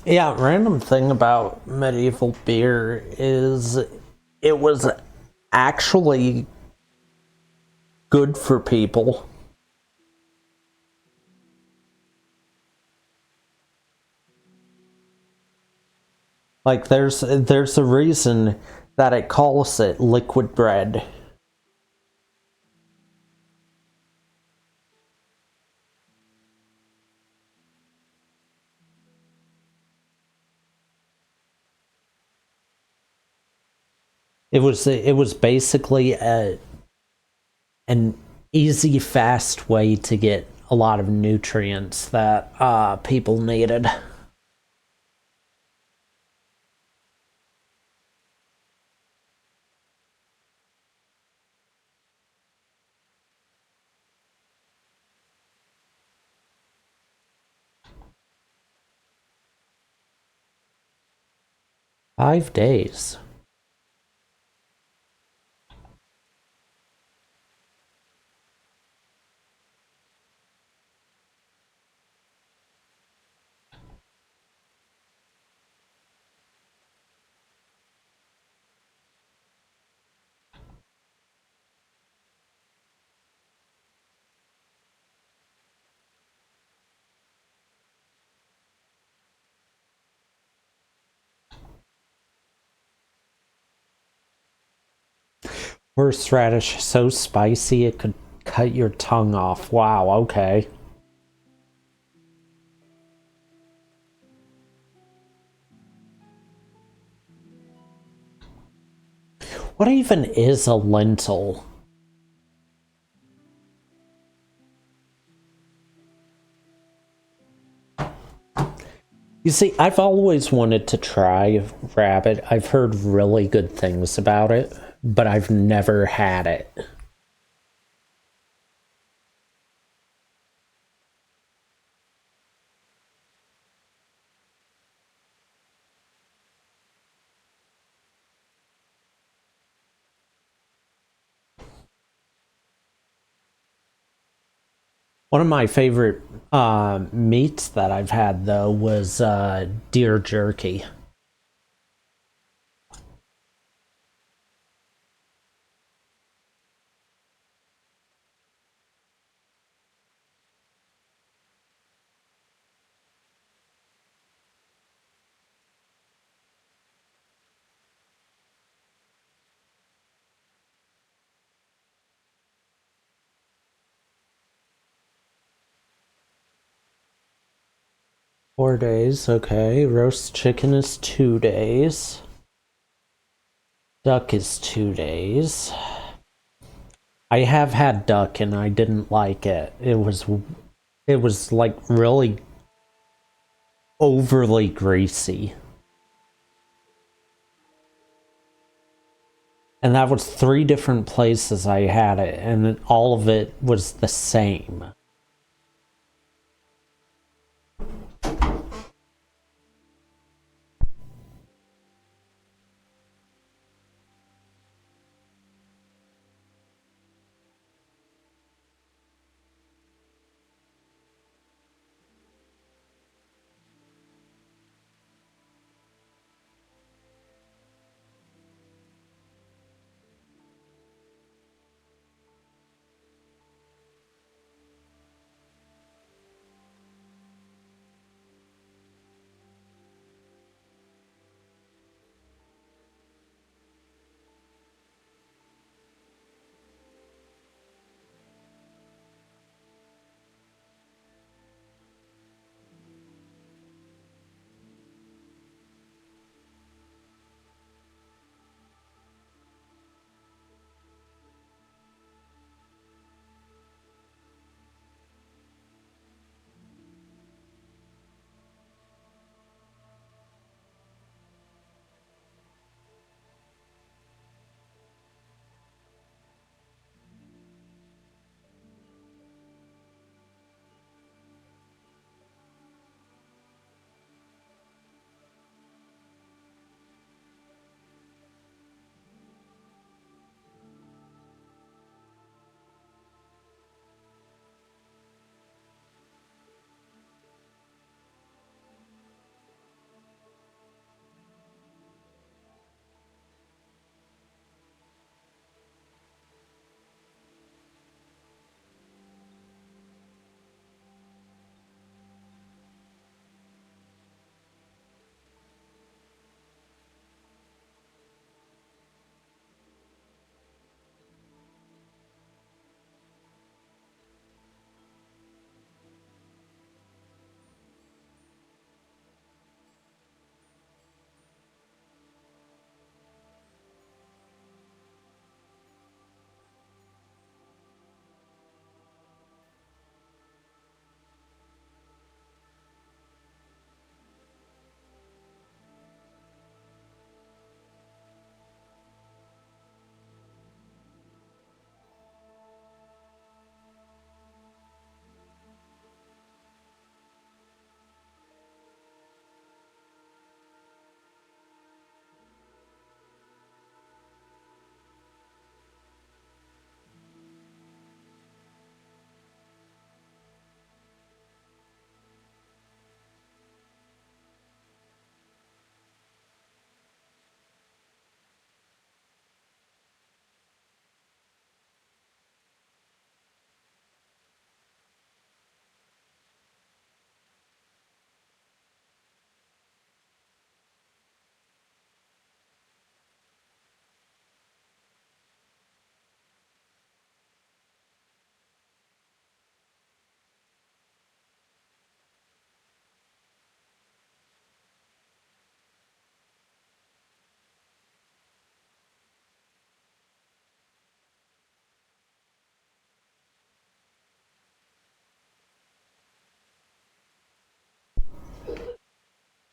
Yeah, random thing about medieval beer is it was actually good for people. Like there's a reason that it calls it liquid bread. It was basically an easy, fast way to get a lot of nutrients that people needed. 5 days. Horseradish so spicy it could cut your tongue off. Wow, okay. What even is a lentil? You see, I've always wanted to try rabbit. I've heard really good things about it, but I've never had it. One of my favorite meats that I've had, though, was deer jerky. Four days, okay. Roast chicken is 2 days. Duck is 2 days. I have had duck and I didn't like it. It was like really overly greasy. And that was 3 different places I had it, and all of it was the same.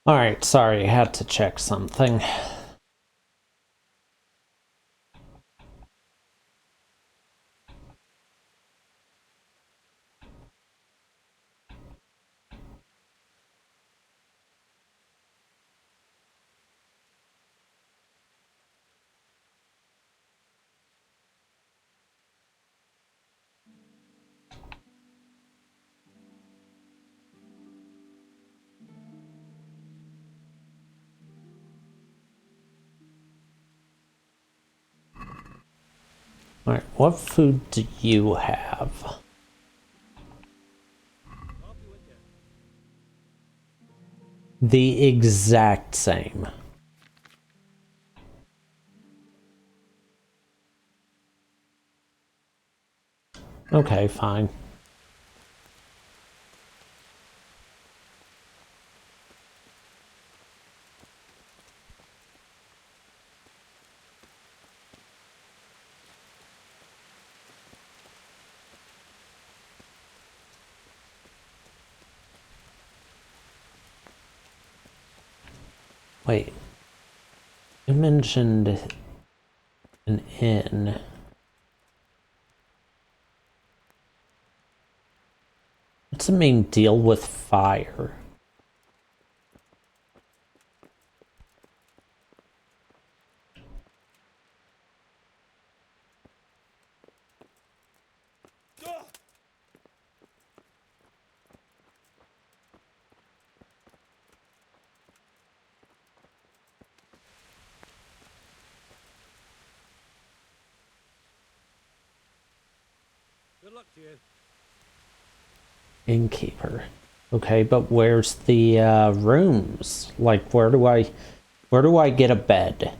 Alright, sorry, I had to check something. Alright, what food do you have? The exact same. Okay, fine. Wait. You mentioned an inn. What's the main deal with fire? Good luck to you. Innkeeper. Okay, but where's the rooms? Like, where do I get a bed?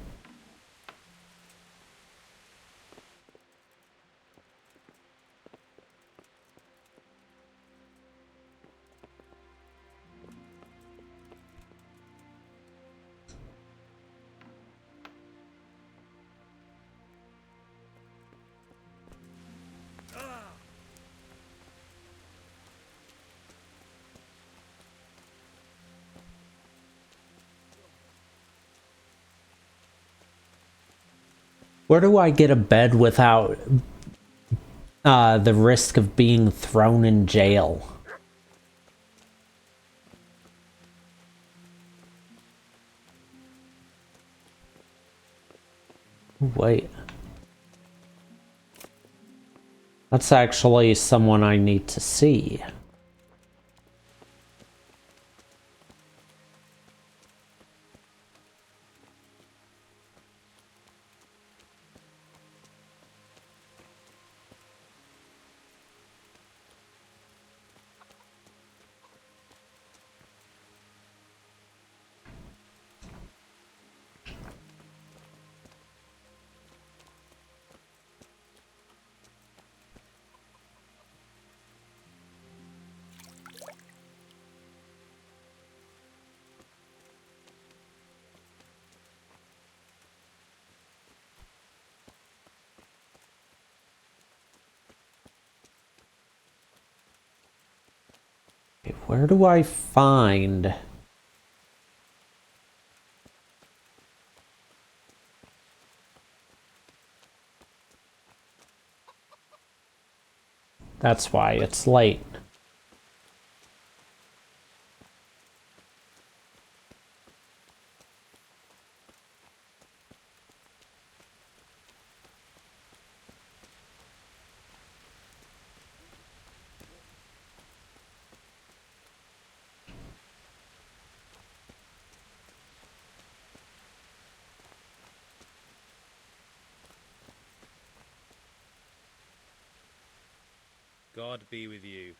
Where do I get a bed without the risk of being thrown in jail? Wait. That's actually someone I need to see. Where do I find... That's why it's late. God be with you.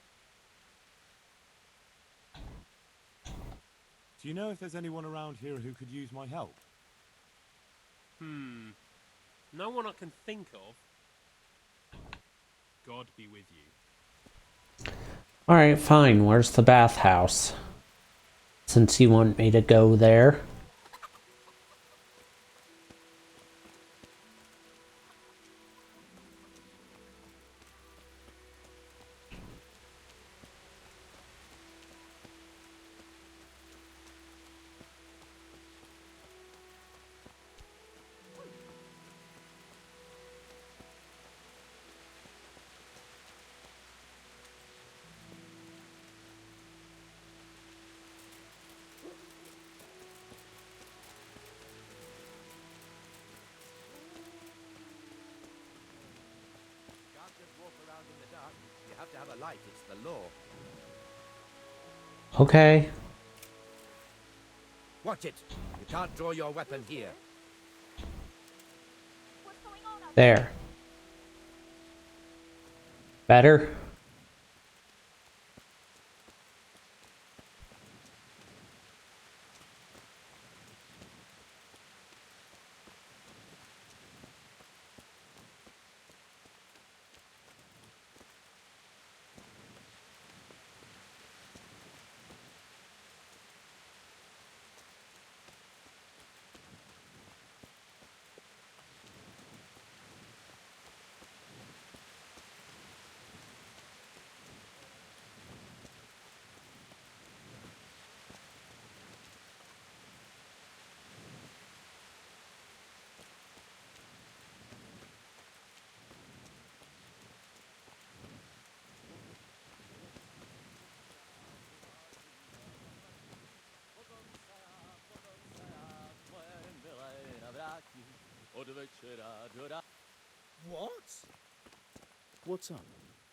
Do you know if there's anyone around here who could use my help? No one I can think of. God be with you. Alright, fine. Where's the bathhouse? Since you want me to go there. light, it's the law. Okay. Watch it. You can't draw your weapon here. There. Better? What? What's up?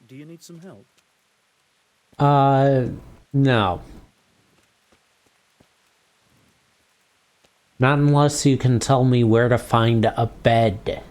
Do you need some help? No. Not unless you can tell me where to find a bed.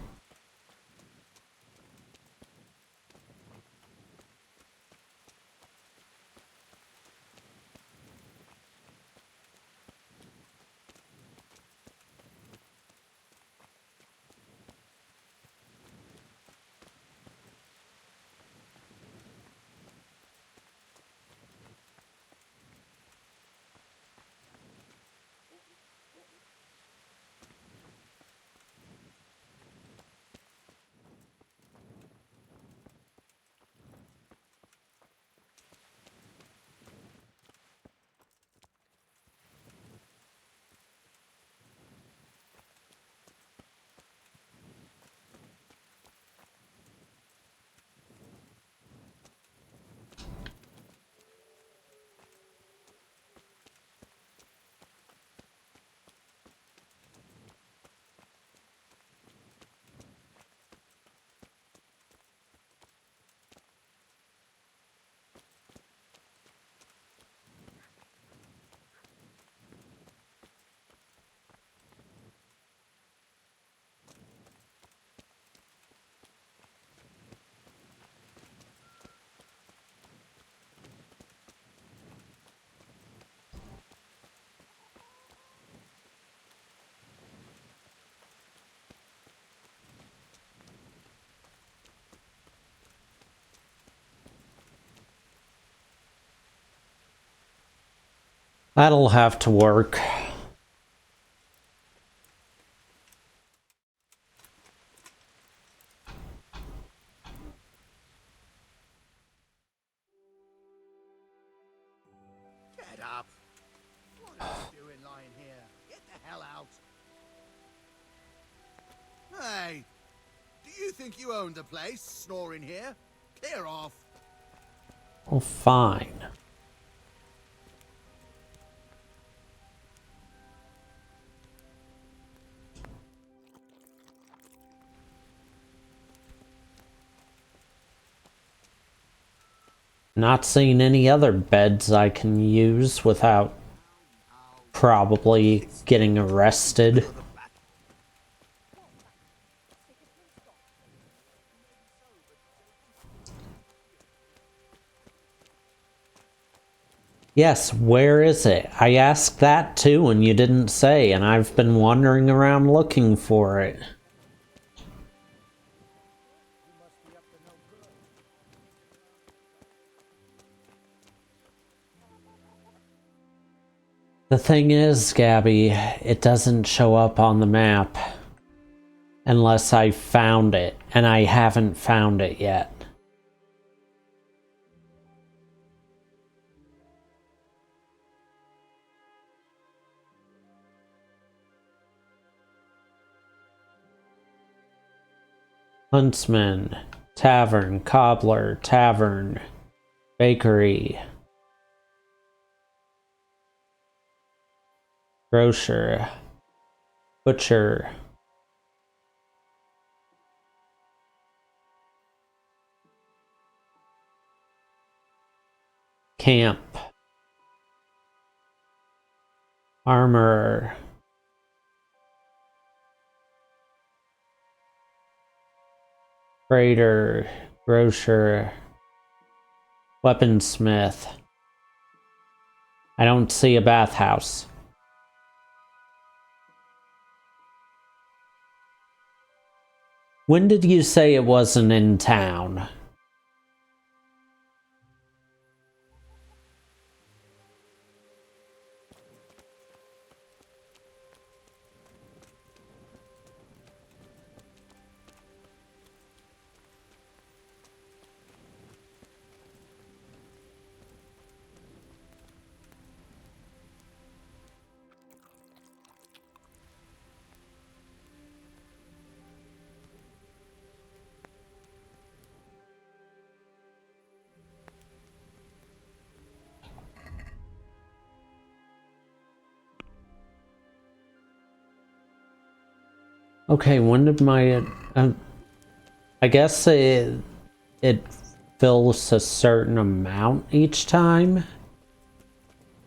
That'll have to work. Get up. What are you doing lying here? Get the hell out. Hey, do you think you own the place, snoring here? Clear off. Oh, fine. Not seeing any other beds I can use without probably getting arrested. Yes, where is it? I asked that too and you didn't say, and I've been wandering around looking for it. The thing is, Gabby, it doesn't show up on the map unless I found it, and I haven't found it yet. Huntsman, tavern, cobbler, tavern, bakery, grocer, butcher. Camp. Armorer. Trader. Grocer. Weaponsmith. I don't see a bathhouse. When did you say it wasn't in town? Okay, when did my... I guess it fills a certain amount each time?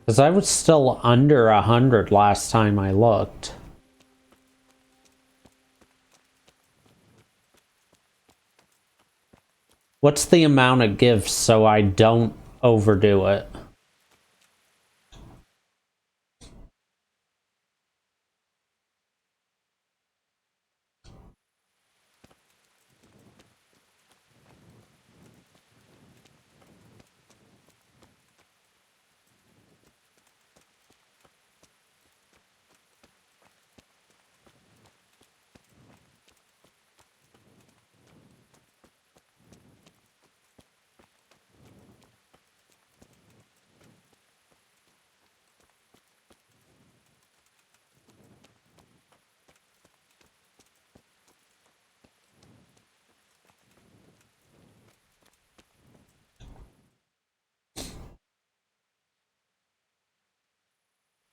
Because I was still under 100 last time I looked. What's the amount it gives so I don't overdo it?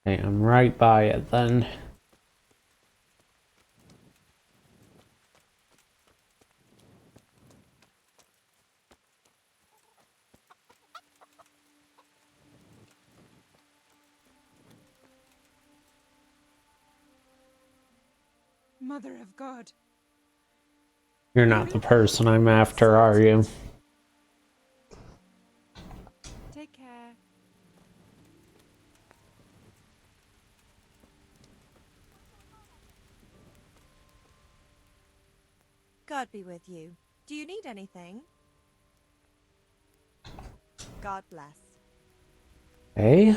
Okay, I'm right by it then. Mother of God. You're not the person I'm after, are you? Take care. God be with you. Do you need anything? God bless. Hey?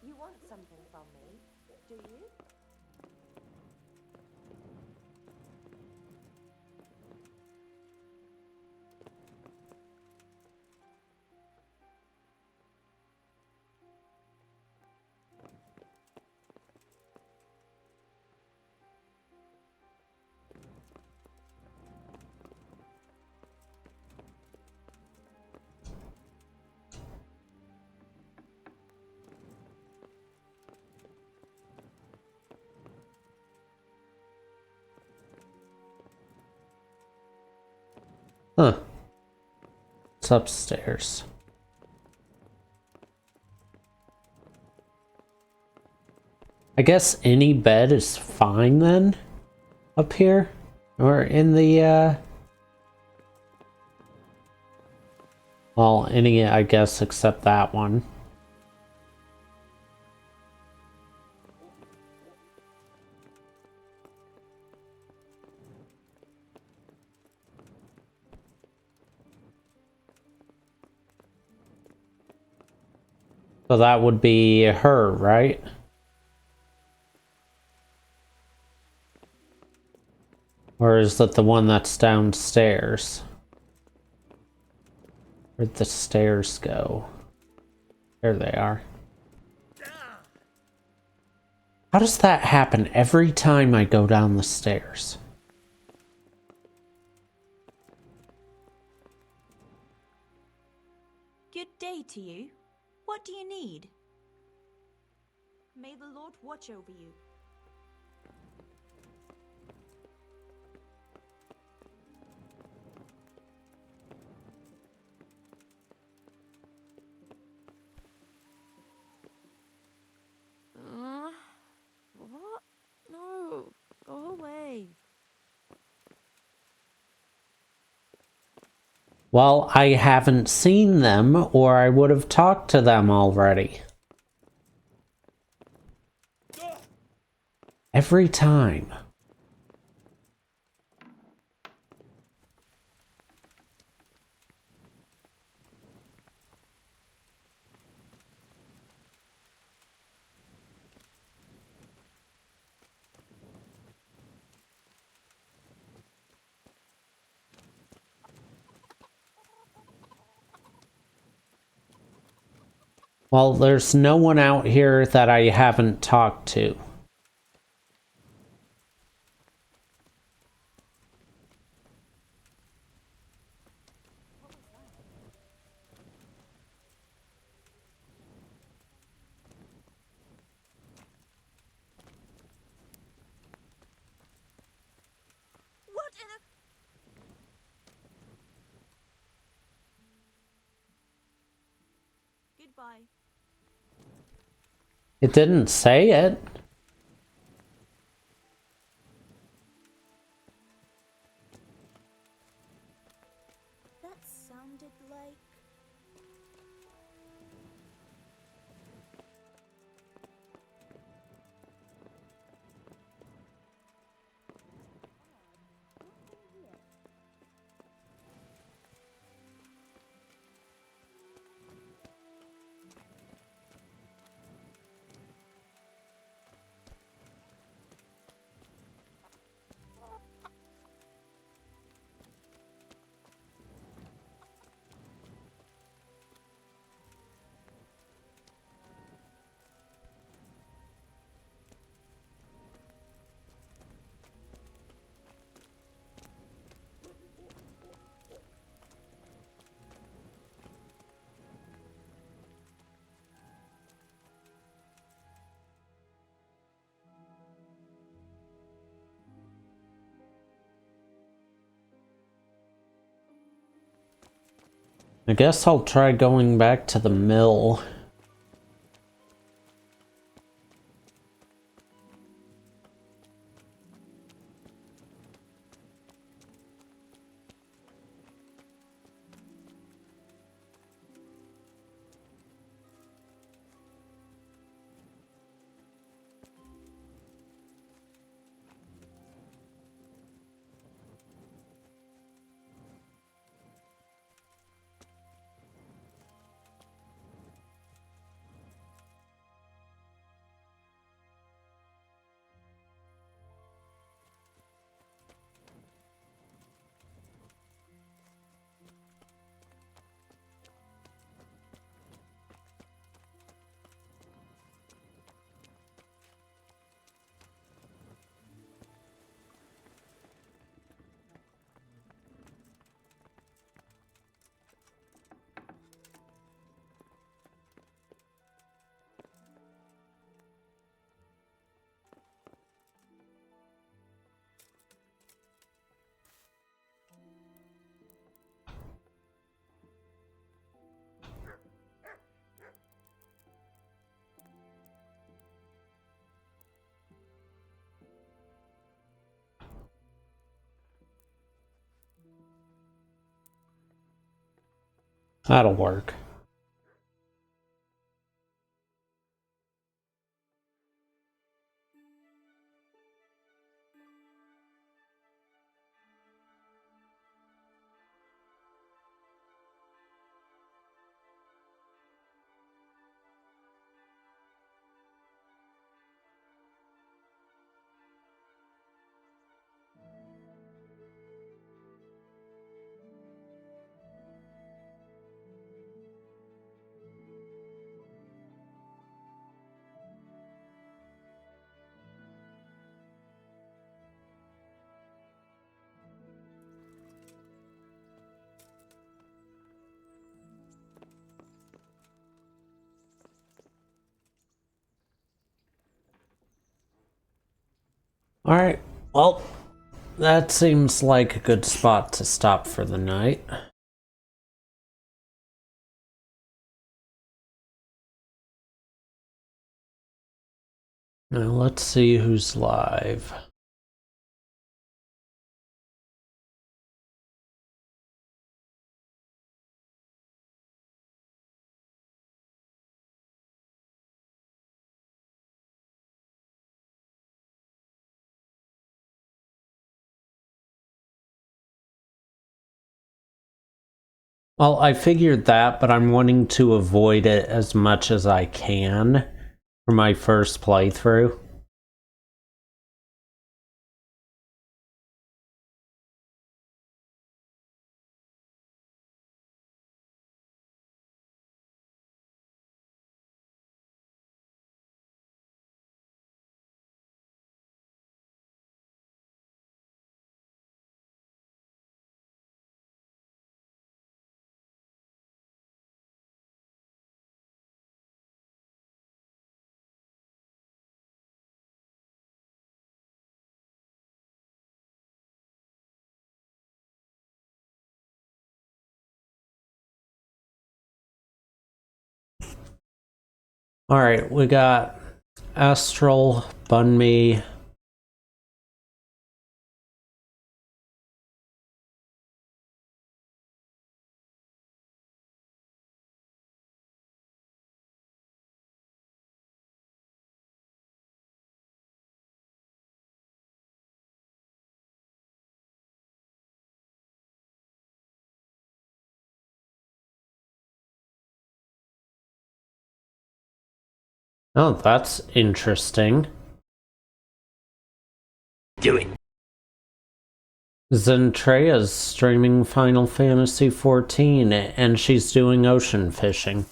You want something from me, do you? Huh. It's upstairs. I guess any bed is fine then? Up here? Or in the, well, any, I guess, except that one. So that would be her, right? Or is that the one that's downstairs? Where'd the stairs go? There they are. How does that happen every time I go down the stairs? Good day to you. What do you need? May the Lord watch over you. Well, I haven't seen them, or I would have talked to them already. Every time. Well, there's no one out here that I haven't talked to. What in a... Goodbye. It didn't say it. That sounded like... I guess I'll try going back to the mill. That'll work. Alright, well, that seems like a good spot to stop for the night. Now let's see who's live. Well, I figured that, but I'm wanting to avoid it as much as I can for my first playthrough. Alright, we got Astral, Bunmi. Oh, that's interesting. Do it. Zentrea's streaming Final Fantasy XIV, and she's doing ocean fishing.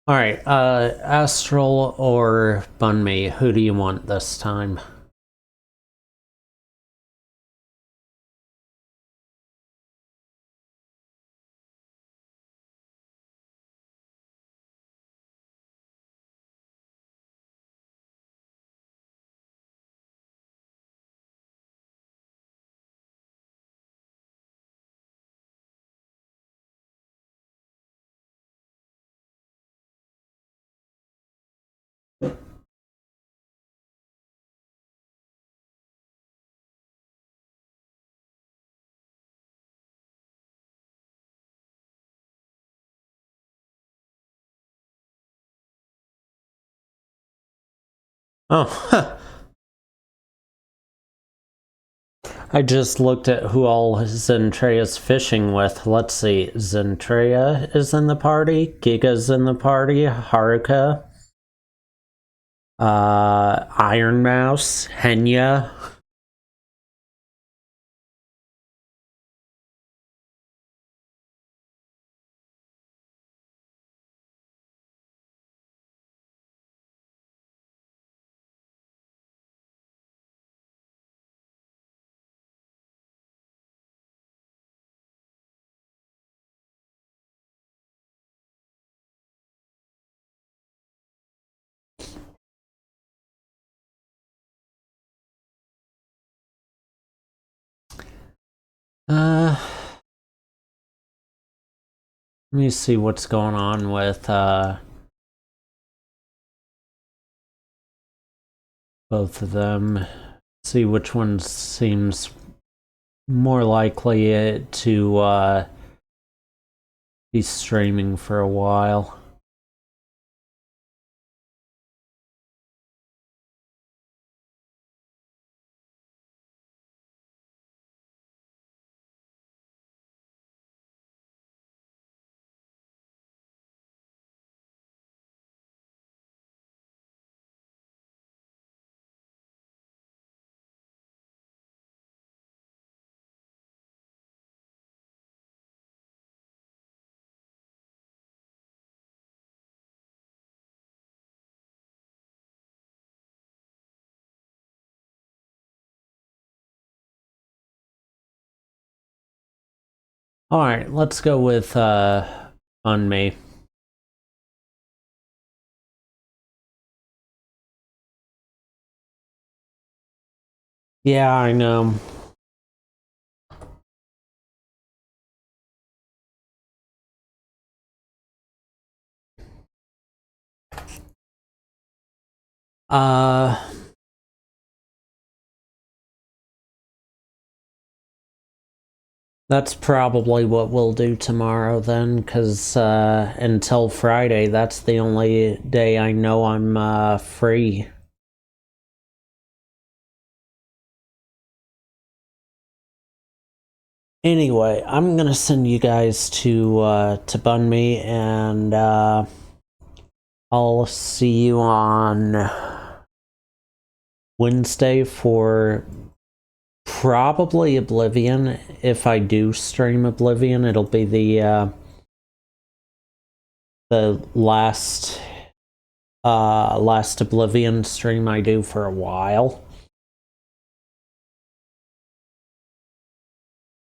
Alright, Astral or Bunmi, who do you want this time? Oh, I just looked at who all Zentrea's fishing with. Let's see, Zentrea is in the party, Giga's in the party, Haruka, Iron Mouse, Henya. Let me see what's going on with, both of them. See which one seems more likely to, be streaming for a while. Alright, let's go with, Bunmi. Yeah, I know. That's probably what we'll do tomorrow then, because until Friday, that's the only day I know I'm free. Anyway, I'm gonna send you guys to Bunme, and I'll see you on Wednesday for probably Oblivion. If I do stream Oblivion, it'll be the last Oblivion stream I do for a while.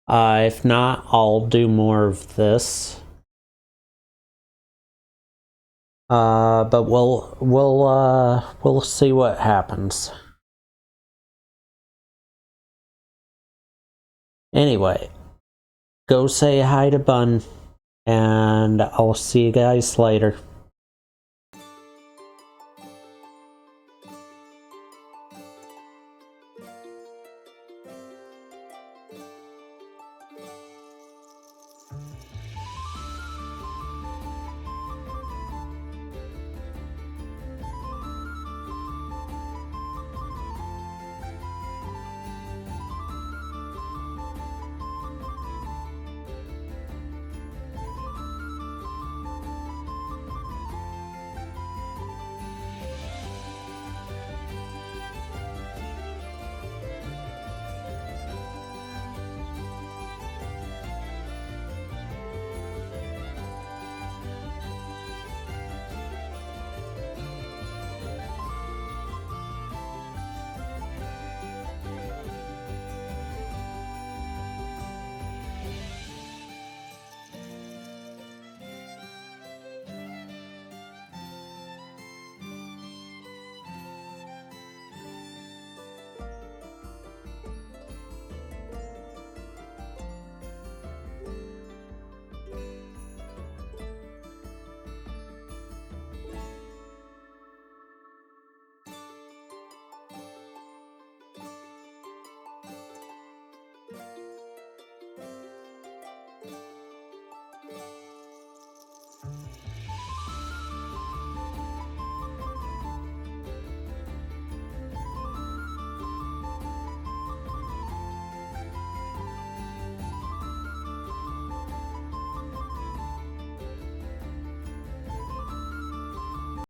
If not, I'll do more of this. But we'll see what happens. Anyway, go say hi to Bun, and I'll see you guys later.